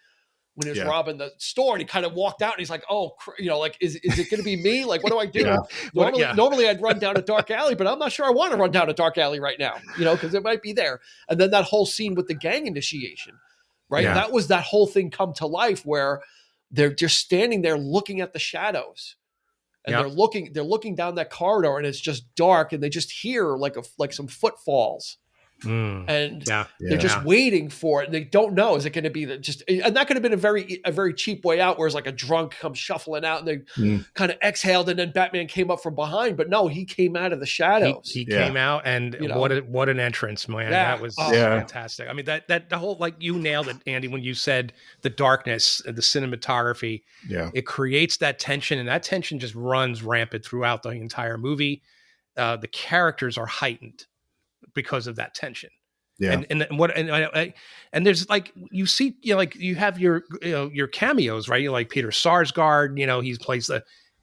when he was robbing the store, and he kind of walked out, and he's like, oh, like, is it going to be me? Like, what do I do? Normally I'd run down a dark alley, but I'm not sure I want to run down a dark alley right now, because it might be there. And then that whole scene with the gang initiation, right? Yeah. That was that whole thing come to life, where they're just standing there looking at the shadows, and they're looking down that corridor, and it's just dark, and they just hear like some footfalls. And they're just waiting for it, and they don't know, is it going to be and that could have been a very cheap way out, where it's like a drunk comes shuffling out, and they kind of exhaled, and then Batman came up from behind. But no, he came out of the shadows. He came out, and what an entrance, man. That was fantastic. I mean, that the whole, like, you nailed it, Andy, when you said the darkness, the cinematography, it creates that tension, and that tension just runs rampant throughout the entire movie. The characters are heightened because of that tension. And there's, like, you see, like, you have your cameos, right? You're like Peter Sarsgaard, he plays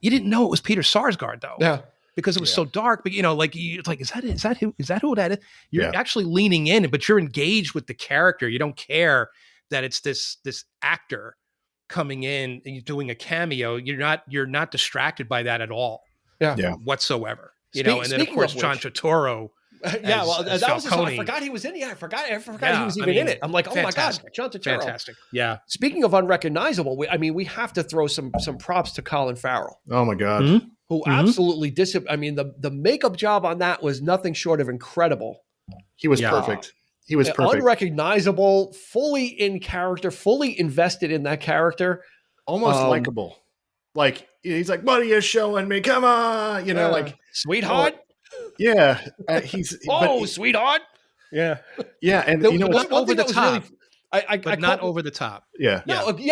you didn't know it was Peter Sarsgaard, though, because it was so dark. But it's like, is that who that is? You're actually leaning in, but you're engaged with the character. You don't care that it's this actor coming in and you're doing a cameo. You're not distracted by that at all, whatsoever. And then of course John Turturro. That was I forgot he was in it. I forgot he was even in it. I'm like, oh my God, John Turturro. Fantastic. Yeah. Speaking of unrecognizable, we have to throw some props to Colin Farrell. Oh my God. Who absolutely the makeup job on that was nothing short of incredible. He was perfect. He was perfect. Unrecognizable, fully in character, fully invested in that character. Almost likable. Like, he's like, what are you showing me? Come on. Like, sweetheart. Yeah, sweetheart. Yeah, and not over the top. Really, not over the top. Yeah,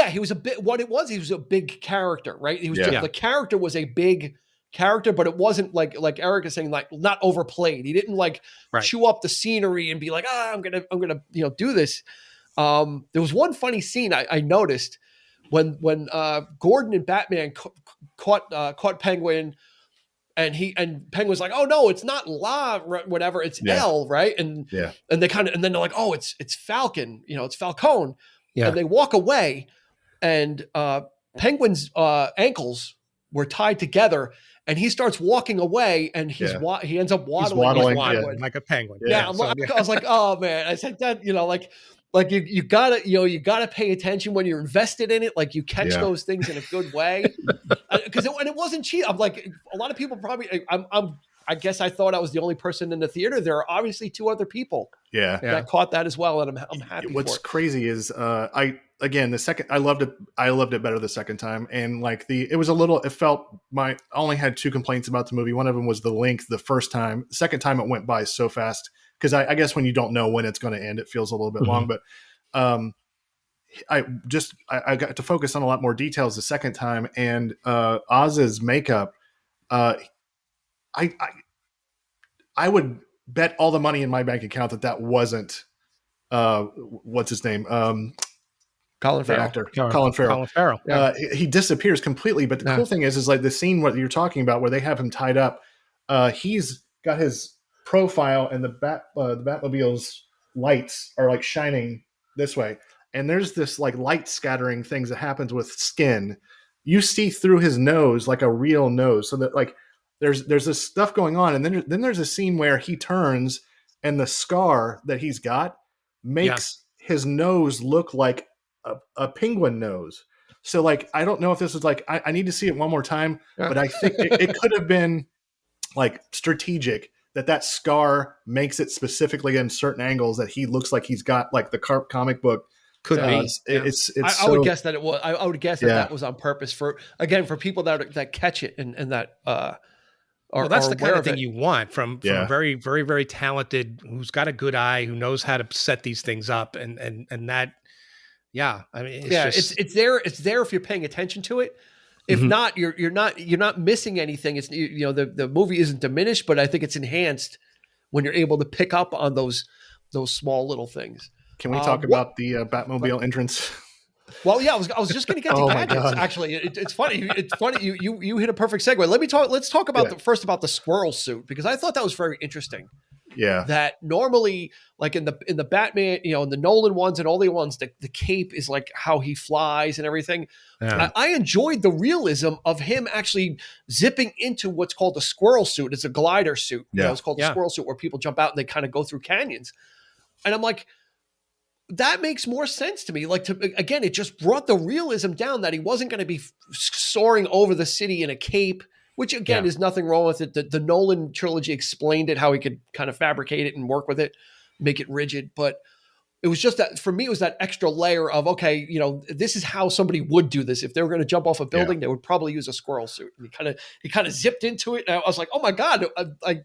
he was a bit. What it was, he was a big character, right? He was the character was a big character, but it wasn't like Eric is saying, like, not overplayed. He didn't chew up the scenery and be like, I'm gonna do this. There was one funny scene I noticed when Gordon and Batman caught Penguin. And Penguin's like, oh no, it's not La, whatever, it's L, right? And they and then they're like, oh, it's Falcon, it's Falcone. Yeah. And they walk away, and Penguin's ankles were tied together, and he starts walking away, and he ends up waddling like a penguin. I was like, oh man, I said that, like you gotta pay attention when you're invested in it. Like, you catch those things in a good way, because it wasn't cheap. I'm like, a lot of people probably, I'm I guess I thought I was the only person in the theater. There are obviously 2 other people Yeah. that caught that as well, and I'm happy. What's for it. crazy is I loved it better the second time, and like I only had 2 complaints about the movie. One of them was the length the first time. The second time it went by so fast, because I guess when you don't know when it's going to end, it feels a little bit long. But I got to focus on a lot more details the second time, and Oz's makeup. I would bet all the money in my bank account that wasn't what's his name? Colin Farrell. Actor. Colin Farrell. Colin Farrell. Yeah. He disappears completely. But the cool thing is like the scene what you're talking about where they have him tied up. He's got his profile, and the Batmobile's lights are like shining this way. And there's this like light scattering things that happens with skin. You see through his nose like a real nose, so that like there's this stuff going on. And then there's a scene where he turns, and the scar that he's got makes his nose look like a penguin nose. So like, I don't know if this is like, I need to see it one more time, but I think it could have been like strategic that scar makes it specifically in certain angles that he looks like he's got like the comic book. Could be. I would guess that it was. I would guess that was on purpose for people that catch it and that. That's the kind of thing you want from a very, very, very talented, who's got a good eye, who knows how to set these things up, and that. Yeah, I mean, it's there. It's there if you're paying attention to it. If not, you're not missing anything. It's the movie isn't diminished, but I think it's enhanced when you're able to pick up on those small little things. Can we talk about the Batmobile entrance? Well, yeah, I was just going to get to gadgets. Actually, it's funny. It's funny. You hit a perfect segue. Let's talk about first about the squirrel suit, because I thought that was very interesting. Yeah. That normally, like in the Batman, in the Nolan ones and all the ones, the cape is like how he flies and everything. Yeah. I enjoyed the realism of him actually zipping into what's called a squirrel suit. It's a glider suit. Yeah. It's called the squirrel suit, where people jump out and they kind of go through canyons. And I'm like, that makes more sense to me. Like, again, it just brought the realism down that he wasn't going to be soaring over the city in a cape, which again is nothing wrong with it. The Nolan trilogy explained it, how he could kind of fabricate it and work with it, make it rigid. But it was just that, for me, it was that extra layer of, okay, this is how somebody would do this. If they were going to jump off a building, they would probably use a squirrel suit. And he kind of zipped into it. And I was like, oh my God. I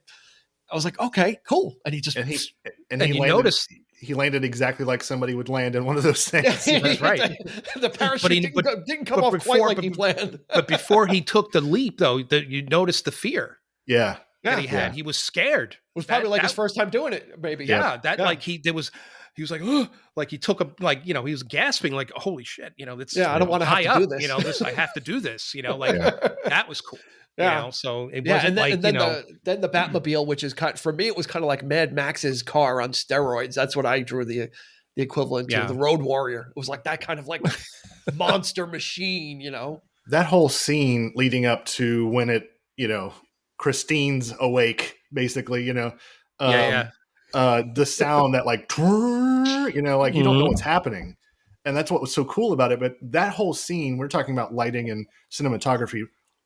was like, okay, cool. And he just, he landed exactly like somebody would land in one of those things. That's right. The parachute didn't come off quite like he planned. But before he took the leap, though, you noticed the fear. Yeah. That he had. He was scared. It was probably his first time doing it, maybe. Yeah. He was like, oh, like he took he was gasping, like, holy shit, it's I don't want to have to do this. I have to do this, that was cool. Yeah. So it wasn't then the Batmobile, which is for me, it was kind of like Mad Max's car on steroids. That's what I drew the equivalent to. The Road Warrior. It was like that kind of like monster machine, That whole scene leading up to when it, Christine's awake, basically, the sound that like, you don't know what's happening. And that's what was so cool about it. But that whole scene, we're talking about lighting and cinematography,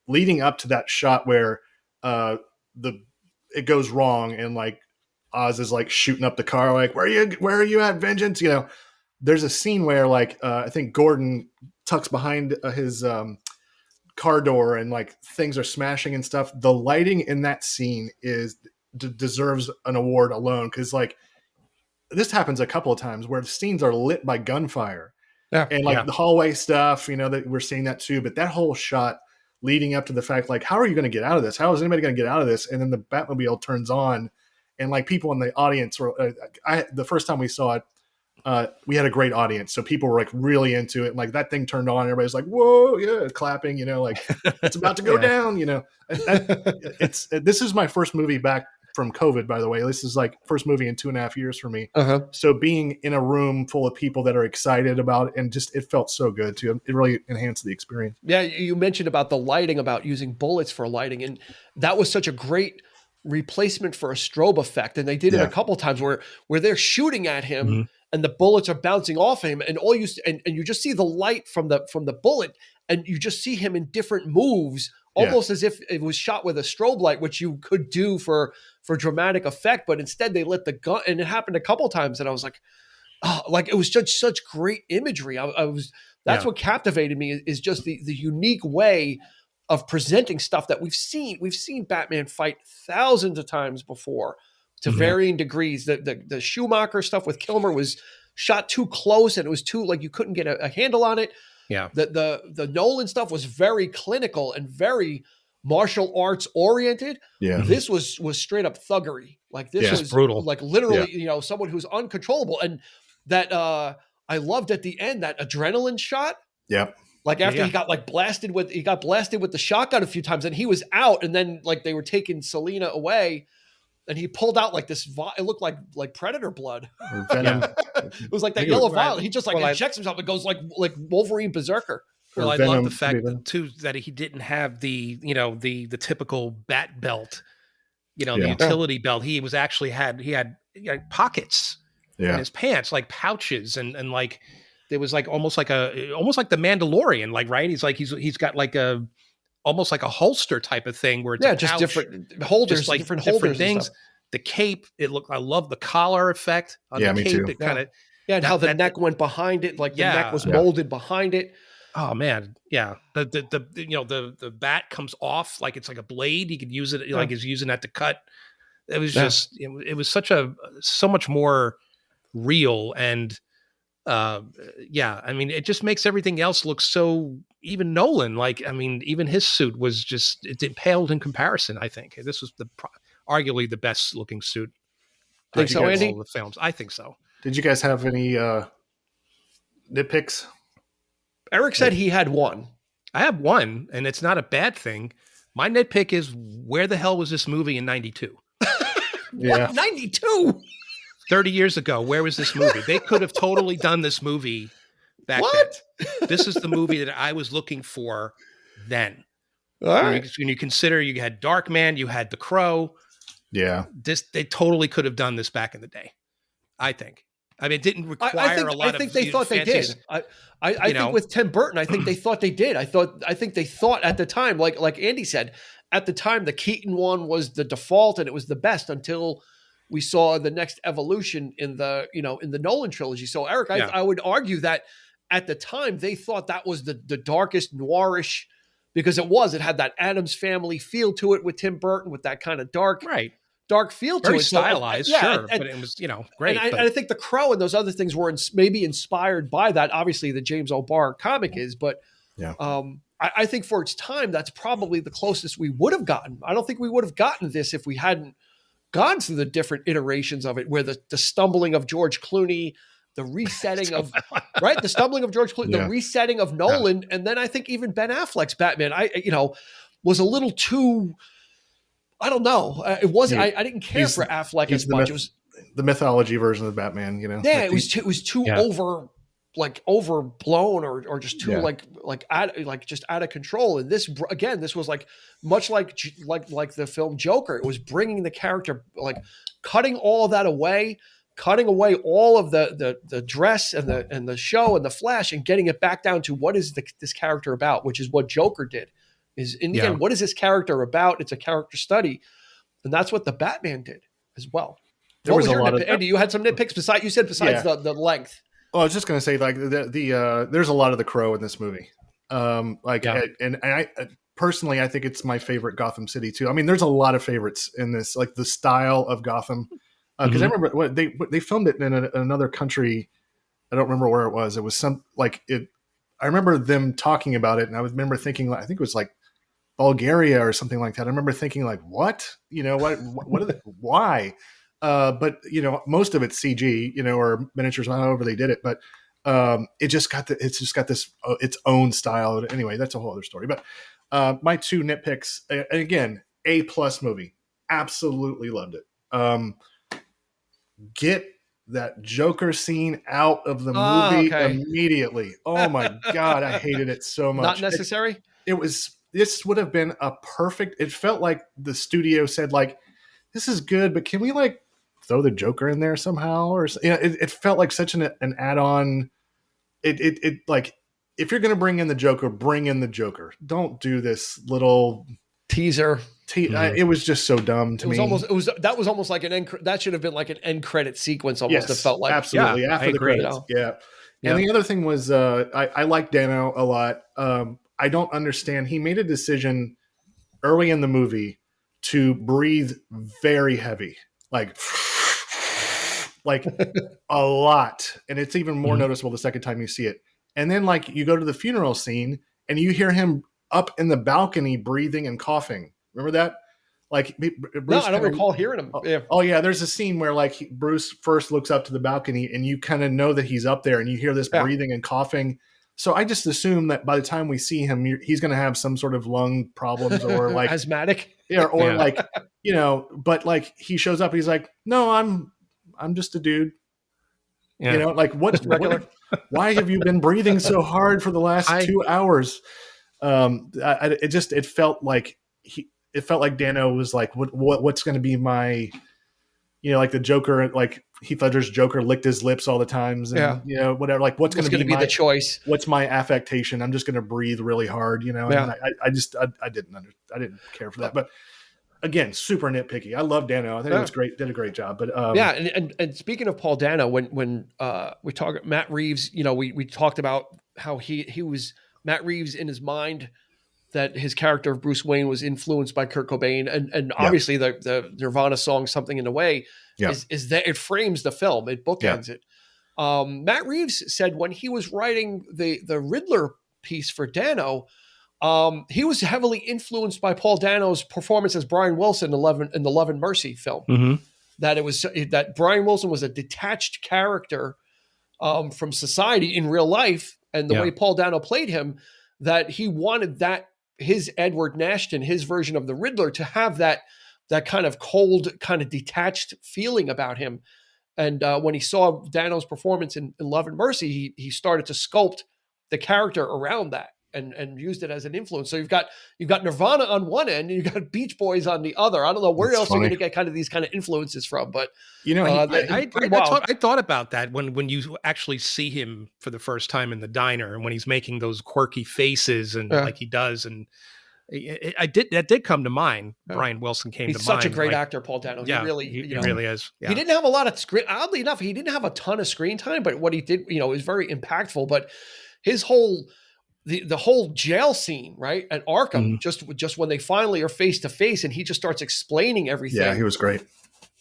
leading up to that shot where it goes wrong and like Oz is like shooting up the car, like, where are you at, Vengeance? There's a scene where like I think Gordon tucks behind his car door and like things are smashing and stuff. The lighting in that scene deserves an award alone, because like this happens a couple of times where the scenes are lit by gunfire and like the hallway stuff, that we're seeing that too. But that whole shot leading up to the fact, like, how are you going to get out of this? How is anybody going to get out of this? And then the Batmobile turns on, and like people in the audience were, the first time we saw it, we had a great audience. So people were like really into it. And like that thing turned on, everybody's like, whoa, yeah, clapping, like it's about to go down, this is my first movie back from COVID, by the way. This is like first movie in 2.5 years for me. So being in a room full of people that are excited about it, and just, it felt so good too. It really enhanced the experience. Yeah. You mentioned about the lighting, about using bullets for lighting. And that was such a great replacement for a strobe effect. And they did it a couple times where they're shooting at him and the bullets are bouncing off him, and you just see the light from the bullet, and you just see him in different moves almost as if it was shot with a strobe light, which you could do for dramatic effect, but instead they lit the gun, and it happened a couple times, and I was like, oh, like it was just such great imagery. That's what captivated me, is just the unique way of presenting stuff that we've seen. We've seen Batman fight thousands of times before to varying degrees. The Schumacher stuff with Kilmer was shot too close, and it was too, like, you couldn't get a handle on it. Yeah. The Nolan stuff was very clinical and very martial arts oriented. Yeah. This was straight up thuggery. Like, this was brutal. Like, literally, someone who's uncontrollable. And that I loved at the end, that adrenaline shot. Yep. Like, after he got blasted with the shotgun a few times, and he was out, and then like they were taking Selena away, and he pulled out like this. It looked like predator blood. Or Venom. It was like that yellow vial. He just injects himself. It goes like Wolverine Berserker. Well, I love the fact too that he didn't have the typical bat belt, the utility belt. He was actually had pockets in his pants, like pouches, and like there was like almost like the Mandalorian, like, right? He's got like almost like a holster type of thing where it's just pouch, different holders, just like different things. The cape, I love the collar effect on the cape. Me too. It kind of and how the neck went behind it, like the neck was molded behind it. Oh man, yeah. The bat comes off like it's like a blade. He could use it like he's using that to cut. It was just it was so much more real, and I mean, it just makes everything else look so, even Nolan, like, I mean, even his suit was just, it paled in comparison. I think this was arguably the best looking suit. Think so, Andy? All the films. I think so. Did you guys have any nitpicks? Eric said he had one. I have one, and it's not a bad thing. My nitpick is, where the hell was this movie in 92? What? 92? 30 years ago, where was this movie? They could have totally done this movie back then. This is the movie that I was looking for then. All right. When you consider you had Darkman, you had The Crow. Yeah. They totally could have done this back in the day, I think. I mean, it didn't require a lot of... I think they thought they did. I think with Tim Burton, I think they thought they did. I think they thought at the time, like Andy said, at the time, the Keaton one was the default, and it was the best until we saw the next evolution in the Nolan trilogy. So, Eric, I would argue that at the time they thought that was the darkest, noirish, because it had that Addams Family feel to it with Tim Burton, with that kind of dark feel to it. Very stylized, sure, but it was great. And I think The Crow and those other things were maybe inspired by that. Obviously, the James O'Barr comic is, but I think for its time, that's probably the closest we would have gotten. I don't think we would have gotten this if we hadn't gone through the different iterations of it, where the stumbling of George Clooney, the resetting of the stumbling of George Clooney, the resetting of Nolan, and then I think even Ben Affleck's Batman, was a little too. I don't know. It wasn't. I didn't care for Affleck as much. It was the mythology version of Batman. Yeah, it was too overblown or just too just out of control. And this was like much like the film Joker. It was bringing the character, like cutting all of that away, cutting away all of the dress and the show and the flash, and getting it back down to what is this character about, which is what Joker did. Again, what is this character about? It's a character study, and that's what the Batman did as well. Andy, you had some nitpicks besides the length. Well, I was just going to say, like, there's a lot of The Crow in this movie. And I personally, I think it's my favorite Gotham City too. I mean, there's a lot of favorites in this, like the style of Gotham. Because I remember they filmed it in another country. I don't remember where it was. It was I remember them talking about it, and I remember thinking, I think it was like Bulgaria or something like that. I remember thinking, like, what? What are they, why? But most of it's CG, or miniatures, however they did it. But it's just got this its own style. Anyway, that's a whole other story. But my two nitpicks, and again, A+ movie, absolutely loved it. Get that Joker scene out of the movie immediately. Oh my God, I hated it so much. Not necessary. This would have been a perfect. It felt like the studio said, like, this is good, but can we like throw the Joker in there somehow? Or it felt like such an add-on. It like if you're going to bring in the Joker, bring in the Joker. Don't do this little teaser. It was just so dumb to me. That was almost like that should have been like an end credit sequence. Almost, yes, it felt like absolutely after the credits. Yeah. And the other thing was, I like Dano a lot. I don't understand. He made a decision early in the movie to breathe very heavy, like a lot, and it's even more noticeable the second time you see it. And then like you go to the funeral scene and you hear him up in the balcony breathing and coughing. Remember that? Like Bruce, no, I don't recall hearing him. Oh yeah, there's a scene where like Bruce first looks up to the balcony and you kind of know that he's up there and you hear this breathing and coughing. So I just assume that by the time we see him, he's going to have some sort of lung problems or like asthmatic. Yeah, or like, you know, but like he shows up, he's like, no, I'm just a dude. Yeah. You know, like what why have you been breathing so hard for the last 2 hours? It felt like Dano was like, what's going to be my, you know, like the Joker, like Heath Ledger's Joker licked his lips all the times, and you know, whatever. Like, what's going to be the choice? What's my affectation? I'm just going to breathe really hard, you know. And I didn't care for that. But again, super nitpicky. I love Dano. I think it was great. Did a great job. But and speaking of Paul Dano, when we talk Matt Reeves, you know, we talked about how he was Matt Reeves in his mind, that his character of Bruce Wayne was influenced by Kurt Cobain, and obviously the Nirvana song "Something in the Way" is that it frames the film, it bookends it. Matt Reeves said when he was writing the Riddler piece for Dano, he was heavily influenced by Paul Dano's performance as Brian Wilson in the Love and Mercy film. Mm-hmm. That Brian Wilson was a detached character from society in real life, and the way Paul Dano played him, that he wanted his Edward Nashton, his version of the Riddler, to have that kind of cold, kind of detached feeling about him. And when he saw Dano's performance in Love and Mercy, he started to sculpt the character around that and used it as an influence. So you've got Nirvana on one end and you've got Beach Boys on the other. I don't know where else you're going to get kind of these kind of influences from, but you know, I thought about that when you actually see him for the first time in the diner and when he's making those quirky faces and like he does, and that did come to mind. Brian Wilson came to mind. He's such a great actor, Paul Dano. He really is. Yeah. He didn't have a lot of screen. Oddly enough, he didn't have a ton of screen time, but what he did, you know, is very impactful. But his whole the whole jail scene, right, at Arkham, just when they finally are face to face and he just starts explaining everything. Yeah, he was great.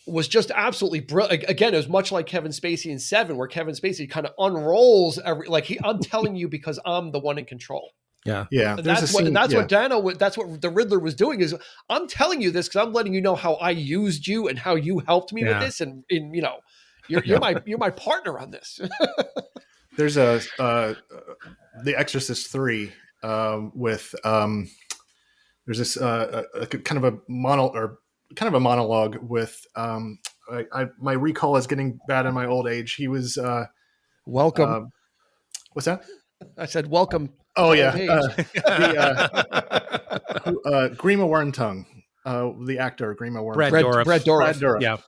Was just absolutely brilliant. Again, it was much like Kevin Spacey in Seven, where Kevin Spacey kind of unrolls I'm telling you because I'm the one in control. Yeah, yeah. And that's what Dano. That's what the Riddler was doing. Is I'm telling you this because I'm letting you know how I used you and how you helped me with this, and you know, you're my partner on this. There's The Exorcist 3 with there's this kind of a monologue with my recall is getting bad in my old age. He was welcome. What's that? I said welcome. Oh yeah, Grima Wormtongue, the actor Grima Wormtongue. Brad Dourif. Yeah.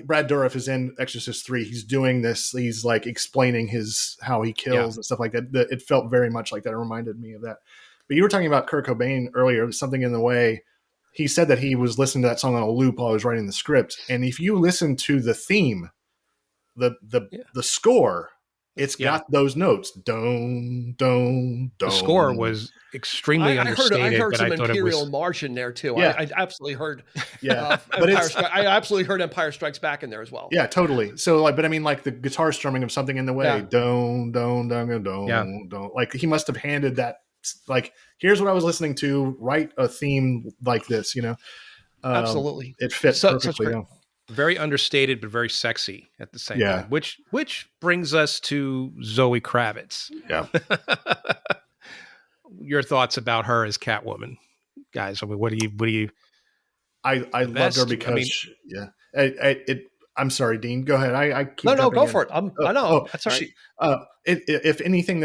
Brad Dourif is in Exorcist 3. He's doing this. He's like explaining how he kills and stuff like that. It felt very much like that. It reminded me of that. But you were talking about Kurt Cobain earlier, Something in the Way. He said that he was listening to that song on a loop while I was writing the script. And if you listen to the theme, the score, it's got those notes. Don, don, don. The score was extremely understated. I heard some I Imperial March in there too. Yeah. I absolutely heard. Yeah, I absolutely heard Empire Strikes Back in there as well. Yeah, totally. So but I mean, like the guitar strumming of Something in the Way. Don, don, don, don, don, don. Like he must have handed that. Like, here's what I was listening to. Write a theme like this. You know, absolutely. It fits perfectly. Very understated, but very sexy at the same time. Which brings us to Zoe Kravitz. Yeah. Your thoughts about her as Catwoman, guys? I mean, what do you? I loved her because I'm sorry, Dean. Go ahead. I keep no, go for it. I know. That's all right. If anything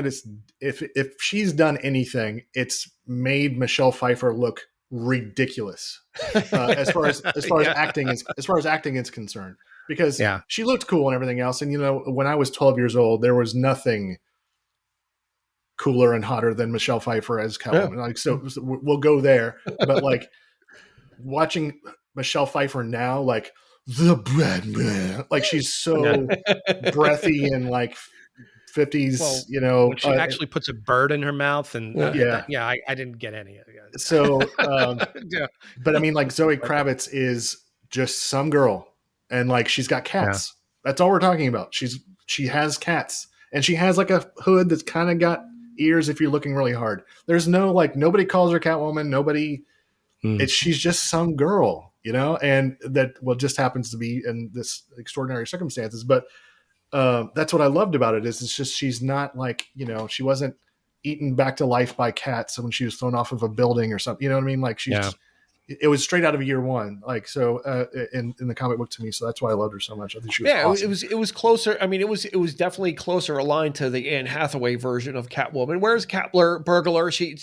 if she's done anything, it's made Michelle Pfeiffer look ridiculous as far as acting is concerned, because she looked cool and everything else. And you know, when I was 12 years old, there was nothing cooler and hotter than Michelle Pfeiffer as Catwoman. Like, so we'll go there. But like watching Michelle Pfeiffer now, like the Batman, like she's so breathy and like 50s, you know, when she actually puts a bird in her mouth, and I didn't get any of it. So, but I mean, like Zoe Kravitz is just some girl, and like she's got cats. That's all we're talking about. She has cats, and she has like a hood that's kind of got ears if you're looking really hard. There's no like nobody calls her Catwoman. Nobody. She's just some girl, you know, and that just happens to be in this extraordinary circumstances. But that's what I loved about it is it's just she's not like, you know, she wasn't eaten back to life by cats when she was thrown off of a building or something. You know what I mean? Like it was straight out of Year One. Like so in the comic book to me. So that's why I loved her so much. I think she was awesome. It was closer. I mean, it was definitely closer aligned to the Anne Hathaway version of Catwoman. Whereas Burglar, she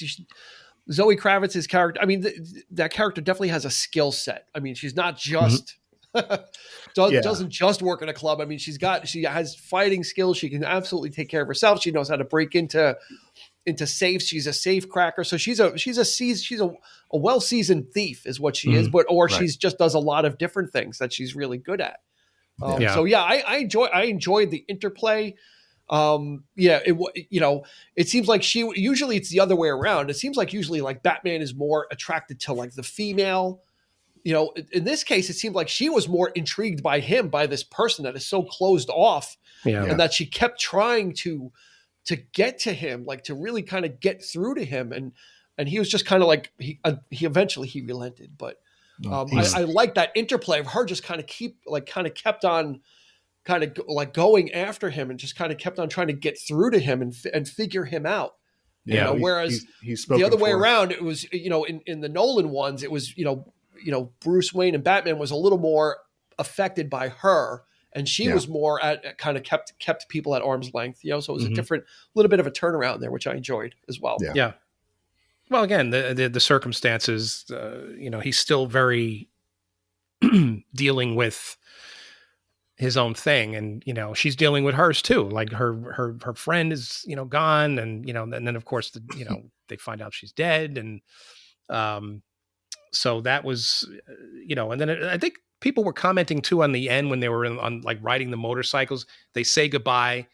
Zoe Kravitz's character, I mean, that character definitely has a skill set. I mean, she's not just doesn't just work in a club. I mean, she has fighting skills. She can absolutely take care of herself. She knows how to break into safes. She's a safe cracker. So she's a well-seasoned thief is what she is, she's just does a lot of different things that she's really good at. So I enjoyed the interplay. It seems like usually it's the other way around. It seems like usually like Batman is more attracted to like the female, you know, in this case, it seemed like she was more intrigued by him, by this person that is so closed off and that she kept trying to get to him, like to really kind of get through to him. And he was just kind of like, he eventually relented, but I like that interplay of her just kind of kept on kind of like going after him and just kind of kept on trying to get through to him and figure him out. You know, whereas the other way around, it was, you know, in the Nolan ones, it was, you know, Bruce Wayne and Batman was a little more affected by her, and she was more at kind of kept people at arm's length, you know, so it was a little bit of a turnaround there, which I enjoyed as well. Yeah. Well, again, the circumstances, you know, he's still very dealing with his own thing, and you know she's dealing with hers too. Like her friend is, you know, gone, and you know, and then of course they find out she's dead, and so that was, you know, and then I think people were commenting too on the end when they were on like riding the motorcycles. They say goodbye.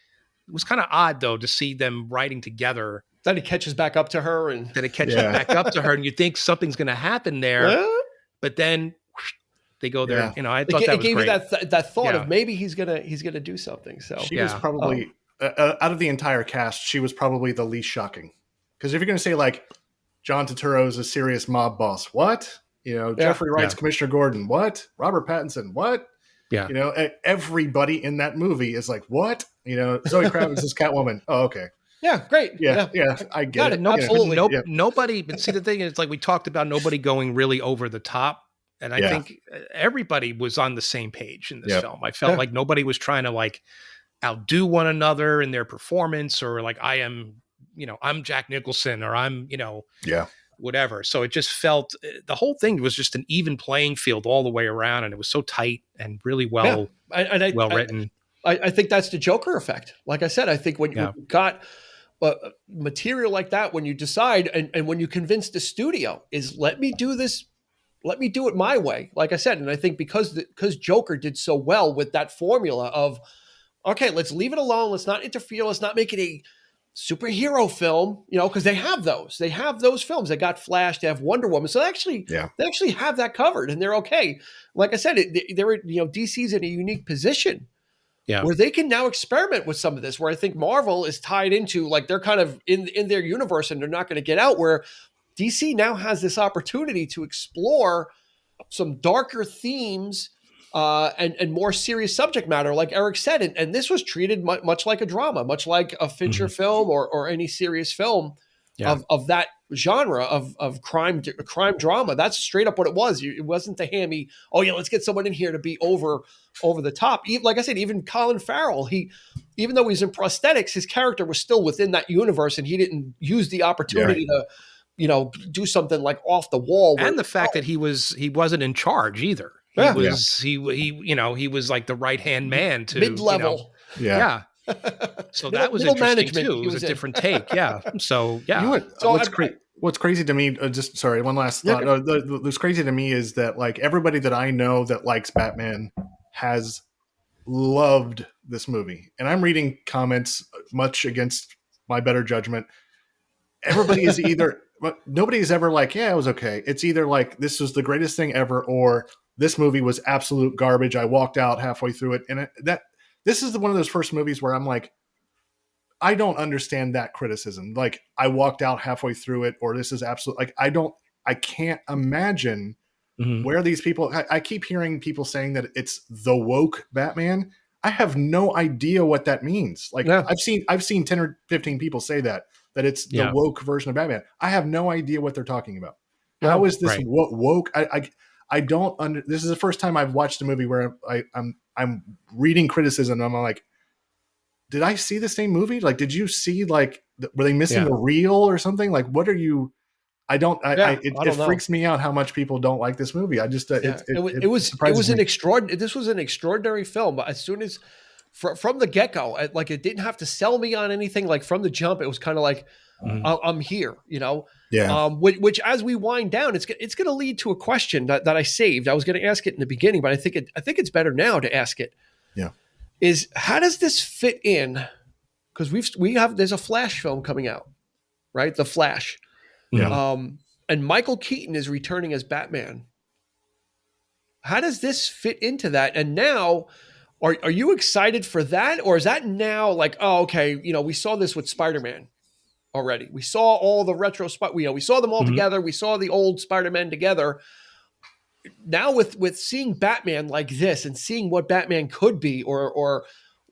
It was kind of odd though to see them riding together. Then it catches back up to her, and and you think something's going to happen there, but then they go there. Yeah. You know, I thought that was great. It gave you that thought of maybe he's gonna do something. So she was probably out of the entire cast, she was probably the least shocking. Because if you're gonna say like John Turturro is a serious mob boss, what? You know, Jeffrey Wright's Commissioner Gordon, what? Robert Pattinson, what? Yeah. You know, everybody in that movie is like, what? You know, Zoe Kravitz is Catwoman. Oh, okay. Yeah, great. Yeah, I get it. Absolutely. Nobody, but see, the thing is, like we talked about, nobody going really over the top. And I think everybody was on the same page in this film. I felt like nobody was trying to like outdo one another in their performance, or like I'm Jack Nicholson, or I'm, you know, whatever. So it just felt, the whole thing was just an even playing field all the way around. And it was so tight and really well written. I think that's the Joker effect. Like I said, I think when you got material like that, when you decide and when you convince the studio is let me do this, let me do it my way. Like I said, and I think because Joker did so well with that formula of, okay, let's leave it alone. Let's not interfere. Let's not make it a superhero film, you know, because they have those films. They got Flash, they have Wonder Woman. So they actually have that covered, and they're okay. Like I said, they're, you know, DC's in a unique position where they can now experiment with some of this, where I think Marvel is tied into, like, they're kind of in their universe and they're not going to get out, where DC now has this opportunity to explore some darker themes and more serious subject matter, like Eric said. And this was treated much like a drama, much like a Fincher film or any serious film of that genre of crime drama. That's straight up what it was. It wasn't the hammy, oh yeah, let's get someone in here to be over the top. Like I said, even Colin Farrell, even though he's in prosthetics, his character was still within that universe, and he didn't use the opportunity to, you know, do something like off the wall. And the fact that he wasn't in charge either. He was like the right-hand man to mid-level. You know, So that was middle interesting management. too. It was a different take. Yeah. So yeah. You know what, So what's crazy to me, just sorry, one last thought. What's crazy to me is that like everybody that I know that likes Batman has loved this movie. And I'm reading comments much against my better judgment. Everybody is either, nobody is ever like, yeah, it was okay. It's either like, this was the greatest thing ever, or this movie was absolute garbage. I walked out halfway through it. And this is one of those first movies where I'm like, I don't understand that criticism. Like, I walked out halfway through it, or this is absolute, like, I can't imagine where these people, I keep hearing people saying that it's the woke Batman. I have no idea what that means. Like, I've seen 10 or 15 people say that it's the woke version of Batman. I have no idea what they're talking about. How is this woke? I don't this is the first time I've watched a movie where I'm reading criticism and I'm like, did I see the same movie? Like, did you see, like, were they missing the reel or something? Like, what are you, it freaks me out how much people don't like this movie. I just, it was an extraordinary, this was an extraordinary film. But as soon as from the get-go, like, it didn't have to sell me on anything. Like, from the jump, it was kind of like, I'm here, you know? Yeah. Which as we wind down, it's going to lead to a question that I saved. I was going to ask it in the beginning, but I think it's better now to ask it. Yeah. Is how does this fit in? Because there's a Flash film coming out, right? The Flash. Yeah. And Michael Keaton is returning as Batman. How does this fit into that? And now, are you excited for that? Or is that now like, oh, okay, you know, we saw this with Spider-Man already. We saw all the retro, we saw them all together. We saw the old Spider-Man together. Now with seeing Batman like this and seeing what Batman could be or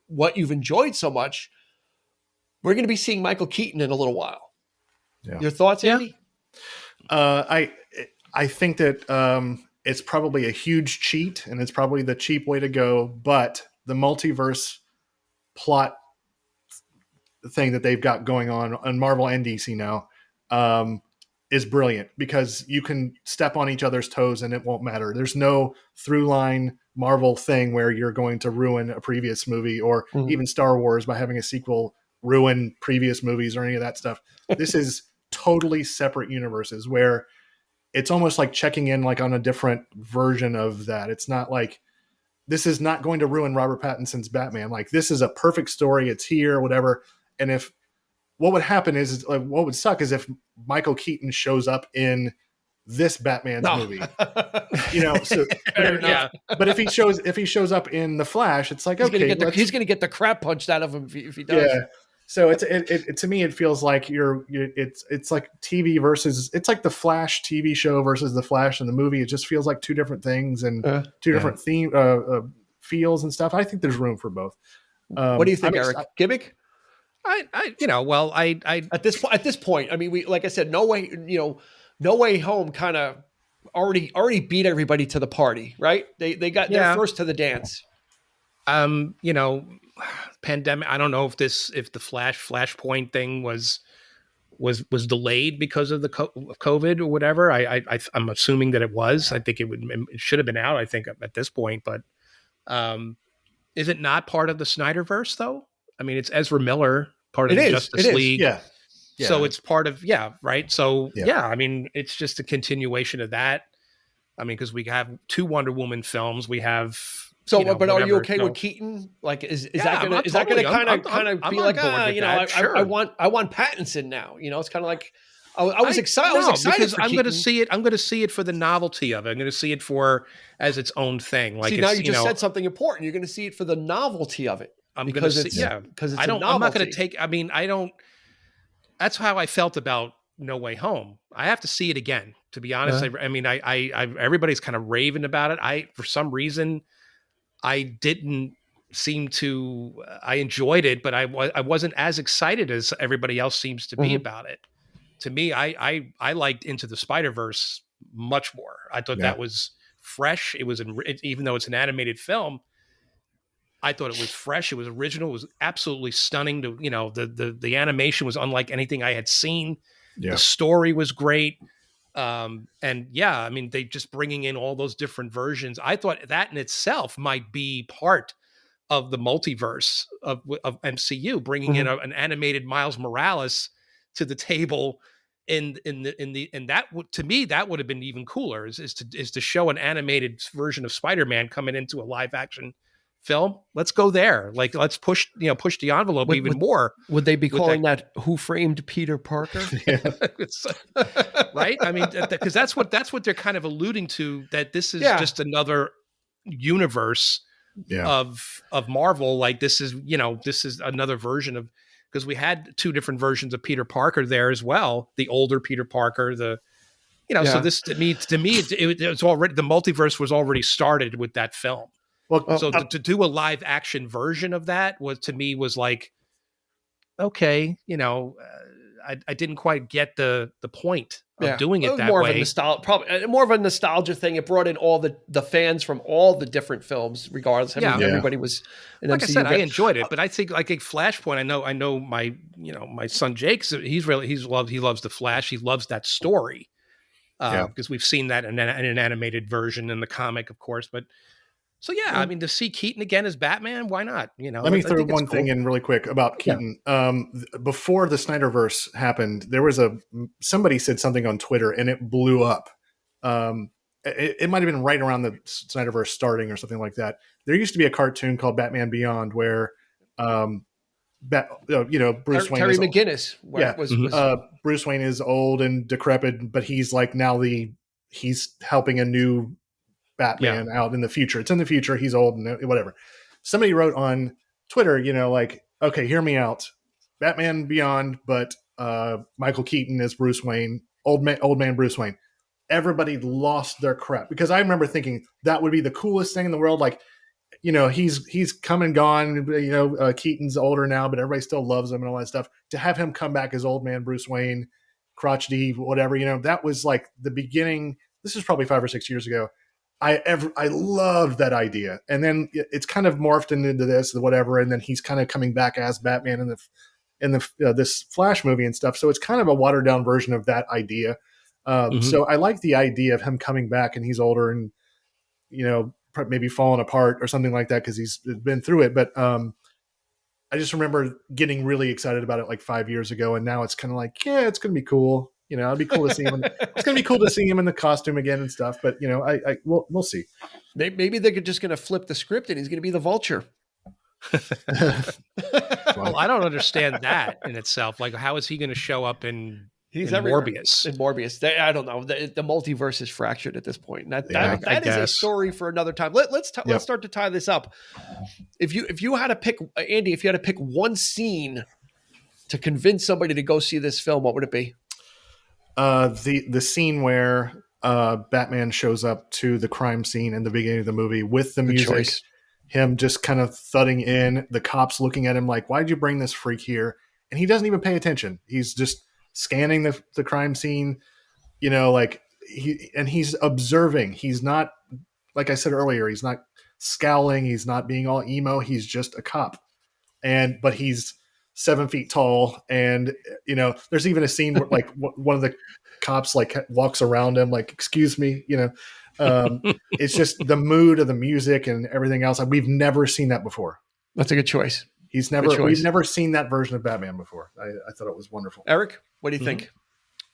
what you've enjoyed so much, we're going to be seeing Michael Keaton in a little while. Yeah. Your thoughts, Andy? I think that it's probably a huge cheat, and it's probably the cheap way to go, but the multiverse plot thing that they've got going on Marvel and DC now is brilliant, because you can step on each other's toes and it won't matter. There's no through line Marvel thing where you're going to ruin a previous movie, or even Star Wars by having a sequel ruin previous movies or any of that stuff. This is totally separate universes where it's almost like checking in like on a different version of that. It's not like, this is not going to ruin Robert Pattinson's Batman. Like, this is a perfect story. It's here, whatever. And if what would happen is like, what would suck is if Michael Keaton shows up in this Batman's movie, you know, so, but if he shows up in the Flash, it's like, he's going to get the crap punched out of him if he does. Yeah. So it to me, it feels like it's like TV versus, it's like the Flash TV show versus the Flash in the movie. It just feels like two different things and two different feels and stuff. I think there's room for both. What do you think, Eric? Gimmick? I at this point, I mean, we, like I said, No Way Home kind of already beat everybody to the party, right? They got their first to the dance. Pandemic. I don't know if the Flashpoint thing was delayed because of the COVID or whatever. I'm assuming that it was. I think it should have been out, I think, at this point. But is it not part of the Snyderverse though? I mean, it's Ezra Miller, part of the Justice League. Yeah. So it's part of, right. So I mean, it's just a continuation of that. I mean, because we have 2 Wonder Woman films. We have. So, but are you okay with Keaton? Like, is that gonna kind of be like, I want Pattinson now? You know, it's kind of like I was excited. I was excited because for I'm going to Keaton. see it. I'm going to see it for the novelty of it. I'm going to see it as its own thing. Like, now you just said something important. You're going to see it for the novelty of it. Because it's I'm not going to take. I mean, I don't. That's how I felt about No Way Home. I have to see it again. To be honest, I mean, everybody's kind of raving about it. For some reason, I didn't seem to. I enjoyed it, but I wasn't as excited as everybody else seems to be about it. To me, I liked Into the Spider-Verse much more. I thought that was fresh. It was even though it's an animated film. I thought it was fresh. It was original. It was absolutely stunning. The animation was unlike anything I had seen. Yeah. The story was great. I mean, they just bringing in all those different versions. I thought that in itself might be part of the multiverse of MCU, bringing in an animated Miles Morales to the table. And that to me, that would have been even cooler is to show an animated version of Spider-Man coming into a live action film. Let's go there. Like, let's push the envelope even more. Would they be calling that Who Framed Peter Parker? Right? I mean, because that's what they're kind of alluding to, that this is just another universe of Marvel. Like, this is another version of, because we had two different versions of Peter Parker there as well. The older Peter Parker, so this to me, it's already, the multiverse was already started with that film. Well, so to do a live action version of that was like, okay, I didn't quite get the point of doing it that more way. Probably more of a nostalgia thing. It brought in all the fans from all the different films, regardless. I mean, everybody was. Like MCU, I said, I enjoyed it, but I think like a Flashpoint. I know my son Jake. He loves the Flash. He loves that story because we've seen that in an animated version in the comic, of course. But so I mean, to see Keaton again as Batman, why not? Let me throw one thing in really quick about Keaton. Before the Snyderverse happened, there was somebody said something on Twitter and it blew up. It might have been right around the Snyderverse starting or something like that. There used to be a cartoon called Batman Beyond where, Bruce Wayne, Terry McGinnis, Bruce Wayne is old and decrepit, but he's like now he's helping a new Batman out in the future. It's in the future. He's old and whatever. Somebody wrote on Twitter, like, okay, hear me out. Batman Beyond, but Michael Keaton is Bruce Wayne, old man Bruce Wayne. Everybody lost their crap because I remember thinking that would be the coolest thing in the world. Like, he's come and gone. Keaton's older now, but everybody still loves him and all that stuff. To have him come back as old man Bruce Wayne, crotchety, whatever, that was like the beginning. This is probably 5 or 6 years ago. I loved that idea, and then it's kind of morphed into this, whatever, and then he's kind of coming back as Batman in the this Flash movie and stuff. So it's kind of a watered down version of that idea. So I like the idea of him coming back and he's older and maybe falling apart or something like that because he's been through it. But I just remember getting really excited about it like 5 years ago, and now it's kind of like, it's gonna be cool. It'd be cool to see him. It's going to be cool to see him in the costume again and stuff. But we'll see. Maybe they're just going to flip the script and he's going to be the Vulture. Well, I don't understand that in itself. Like, how is he going to show up in Morbius? In Morbius, I don't know. The multiverse is fractured at this point. And that is a story for another time. Let's start to tie this up. If you had to pick, Andy, if you had to pick one scene to convince somebody to go see this film, what would it be? The scene where Batman shows up to the crime scene in the beginning of the movie with the music, choice. Him just kind of thudding in, the cops looking at him like, why'd you bring this freak here? And he doesn't even pay attention. He's just scanning the crime scene, he's observing. He's not, like I said earlier, he's not scowling. He's not being all emo. He's just a cop. But he's 7 feet tall, and there's even a scene where like one of the cops like walks around him like, excuse me, it's just the mood of the music and everything else. We've never seen that before. That's a good choice. We've never seen that version of Batman before. I thought it was wonderful. Eric, what do you think?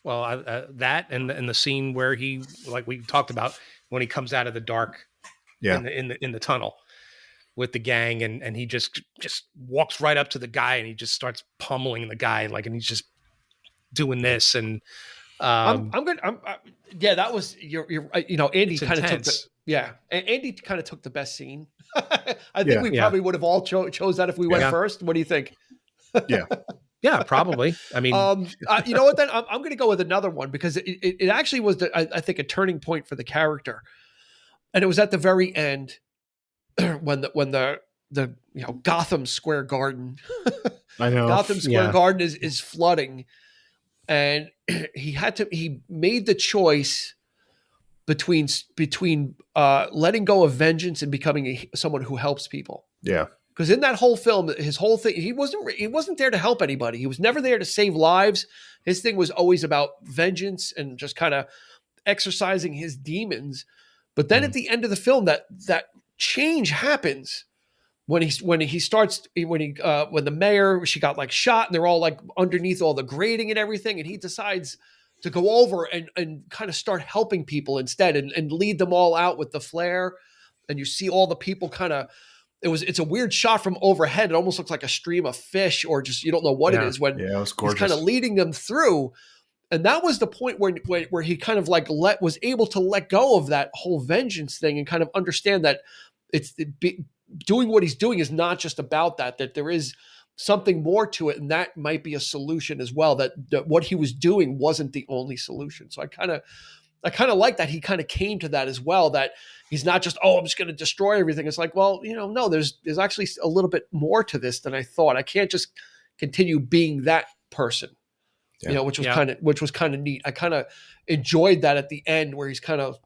Well, that and the scene where he, like we talked about, when he comes out of the dark in the tunnel with the gang, and he just walks right up to the guy and he just starts pummeling the guy, and he's just doing this. And I'm good. That was Andy kind of took Andy kind of took the best scene. I think we probably would have all chose that if we went first. What do you think? Yeah, probably. I mean, you know what? Then I'm going to go with another one because it actually was I think a turning point for the character, and it was at the very end. when the Gotham Square Garden, I know Gotham Square Garden is flooding, and he made the choice between letting go of vengeance and becoming someone who helps people. Yeah, because in that whole film, his whole thing, he wasn't there to help anybody. He was never there to save lives. His thing was always about vengeance and just kind of exercising his demons. But then at the end of the film, that change happens, when the mayor, she got like shot and they're all like underneath all the grating and everything. And he decides to go over and kind of start helping people instead and lead them all out with the flare. And you see all the people kind of, it's a weird shot from overhead. It almost looks like a stream of fish or just, you don't know what it is when it was he's gorgeous. kind of leading them through. And that was the point where he kind of like was able to let go of that whole vengeance thing and kind of understand that doing what he's doing is not just about that there is something more to it. And that might be a solution as well, that what he was doing wasn't the only solution. So I kind of like that he kind of came to that as well, that he's not just, I'm just going to destroy everything. It's like, well, no, there's actually a little bit more to this than I thought. I can't just continue being that person, which was kind of neat. I kind of enjoyed that at the end where he's kind of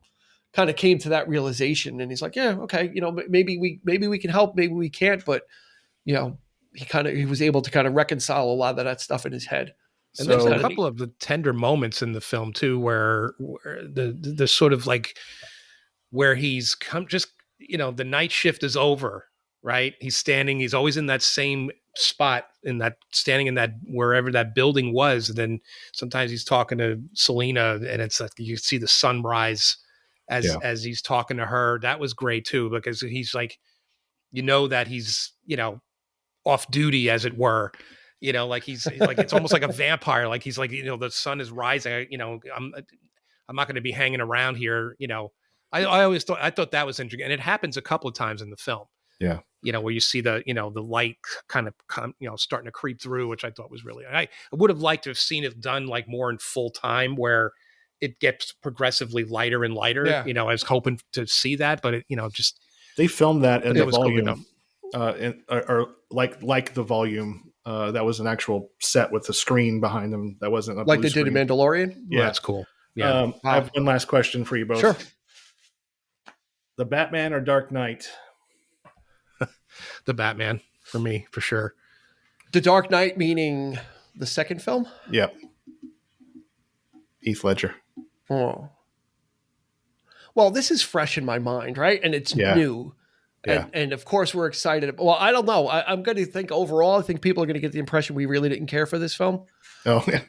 came to that realization and he's like, yeah, okay. Maybe we can help, maybe we can't, but he was able to kind of reconcile a lot of that stuff in his head. And there's a couple of the tender moments in the film too, where the sort of like where he's the night shift is over, right? He's always in that same spot standing in that, wherever that building was. And then sometimes he's talking to Selena and it's like, you see the sunrise as he's talking to her. That was great too, because he's like, that he's, off duty as it were. Like he's like, it's almost like a vampire. Like he's like, the sun is rising. I'm not going to be hanging around here. I always thought that was interesting, and it happens a couple of times in the film. Yeah, where you see the the light kind of starting to creep through, which I thought was really. I would have liked to have seen it done like more in full time, where it gets progressively lighter and lighter. Yeah. I was hoping to see that, but it just they filmed that in the volume, cool like the volume. That was an actual set with a screen behind them. That wasn't like they did in Mandalorian. Yeah, that's cool. Yeah. Wow. I have one last question for you both. Sure. The Batman or Dark Knight? The Batman for me, for sure. The Dark Knight meaning the second film? Yep. Heath Ledger. Oh. Well, this is fresh in my mind, right? And it's new. Yeah. And of course we're excited. Well, I don't know. I'm going to think overall, I think people are going to get the impression we really didn't care for this film. Oh, yeah.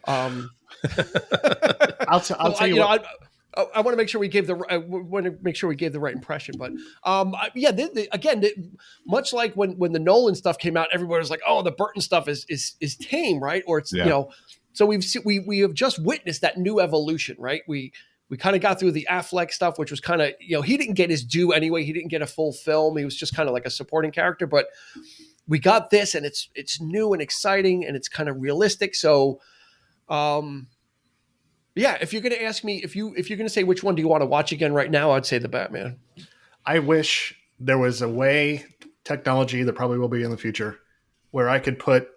I'll tell you what. I want to make sure we gave the right impression, but much like when the Nolan stuff came out, everybody was like, "Oh, the Burton stuff is tame, right?" Or it's So we have just witnessed that new evolution, right? We kind of got through the Affleck stuff, which was kind of he didn't get his due anyway. He didn't get a full film. He was just kind of like a supporting character, but we got this, and it's new and exciting, and it's kind of realistic. So. If you're going to ask me, if you're going to say which one do you want to watch again right now, I'd say the Batman. I wish there was a way, technology that probably will be in the future, where I could put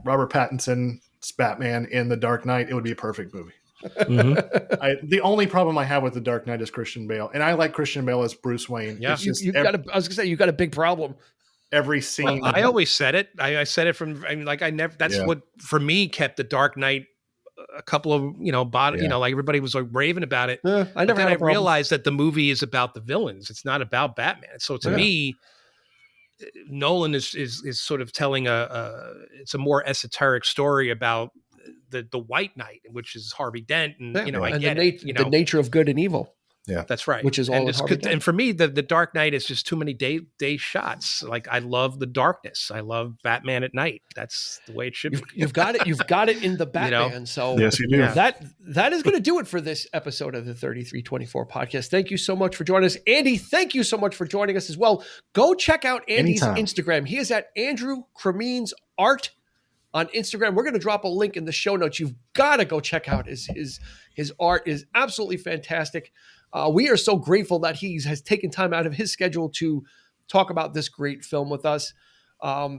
Robert Pattinson's Batman in The Dark Knight. It would be a perfect movie. Mm-hmm. The only problem I have with The Dark Knight is Christian Bale, and I like Christian Bale as Bruce Wayne. Yeah, you've got a big problem. Every scene. Well, I always said it. I said it from. That's what for me kept The Dark Knight. A couple of like everybody was like raving about it. I realized that the movie is about the villains. It's not about Batman. So to me, Nolan is sort of telling it's a more esoteric story about the White Knight, which is Harvey Dent, and the nature of good and evil. Yeah, that's right. Which is all. And for me, the Dark Knight is just too many day shots. Like I love the darkness. I love Batman at night. That's the way it should be. You've got it. You've got it in the Batman. So yes, you do. That is going to do it for this episode of the 3324 podcast. Thank you so much for joining us, Andy. Thank you so much for joining us as well. Go check out Andy's Instagram. He is at Andrew Cremines Art on Instagram. We're going to drop a link in the show notes. You've got to go check out his art. Is absolutely fantastic. We are so grateful that he has taken time out of his schedule to talk about this great film with us.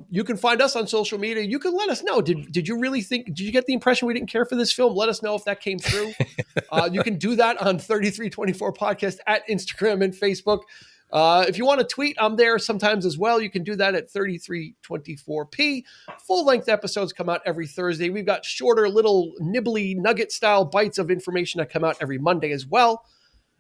You can find us on social media. You can let us know. Did you really think? Did you get the impression we didn't care for this film? Let us know if that came through. You can do that on 3324 Podcast at Instagram and Facebook. If you want to tweet, I'm there sometimes as well. You can do that at 3324p. Full-length episodes come out every Thursday. We've got shorter, little nibbly nugget-style bites of information that come out every Monday as well.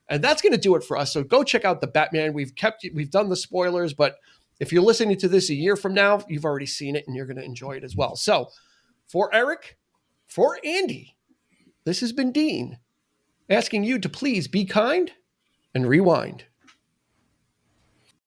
And that's going to do it for us. So go check out the Batman. We've done the spoilers, but if you're listening to this a year from now, you've already seen it and you're going to enjoy it as well. So for Eric, for Andy, this has been Dean asking you to please be kind and rewind.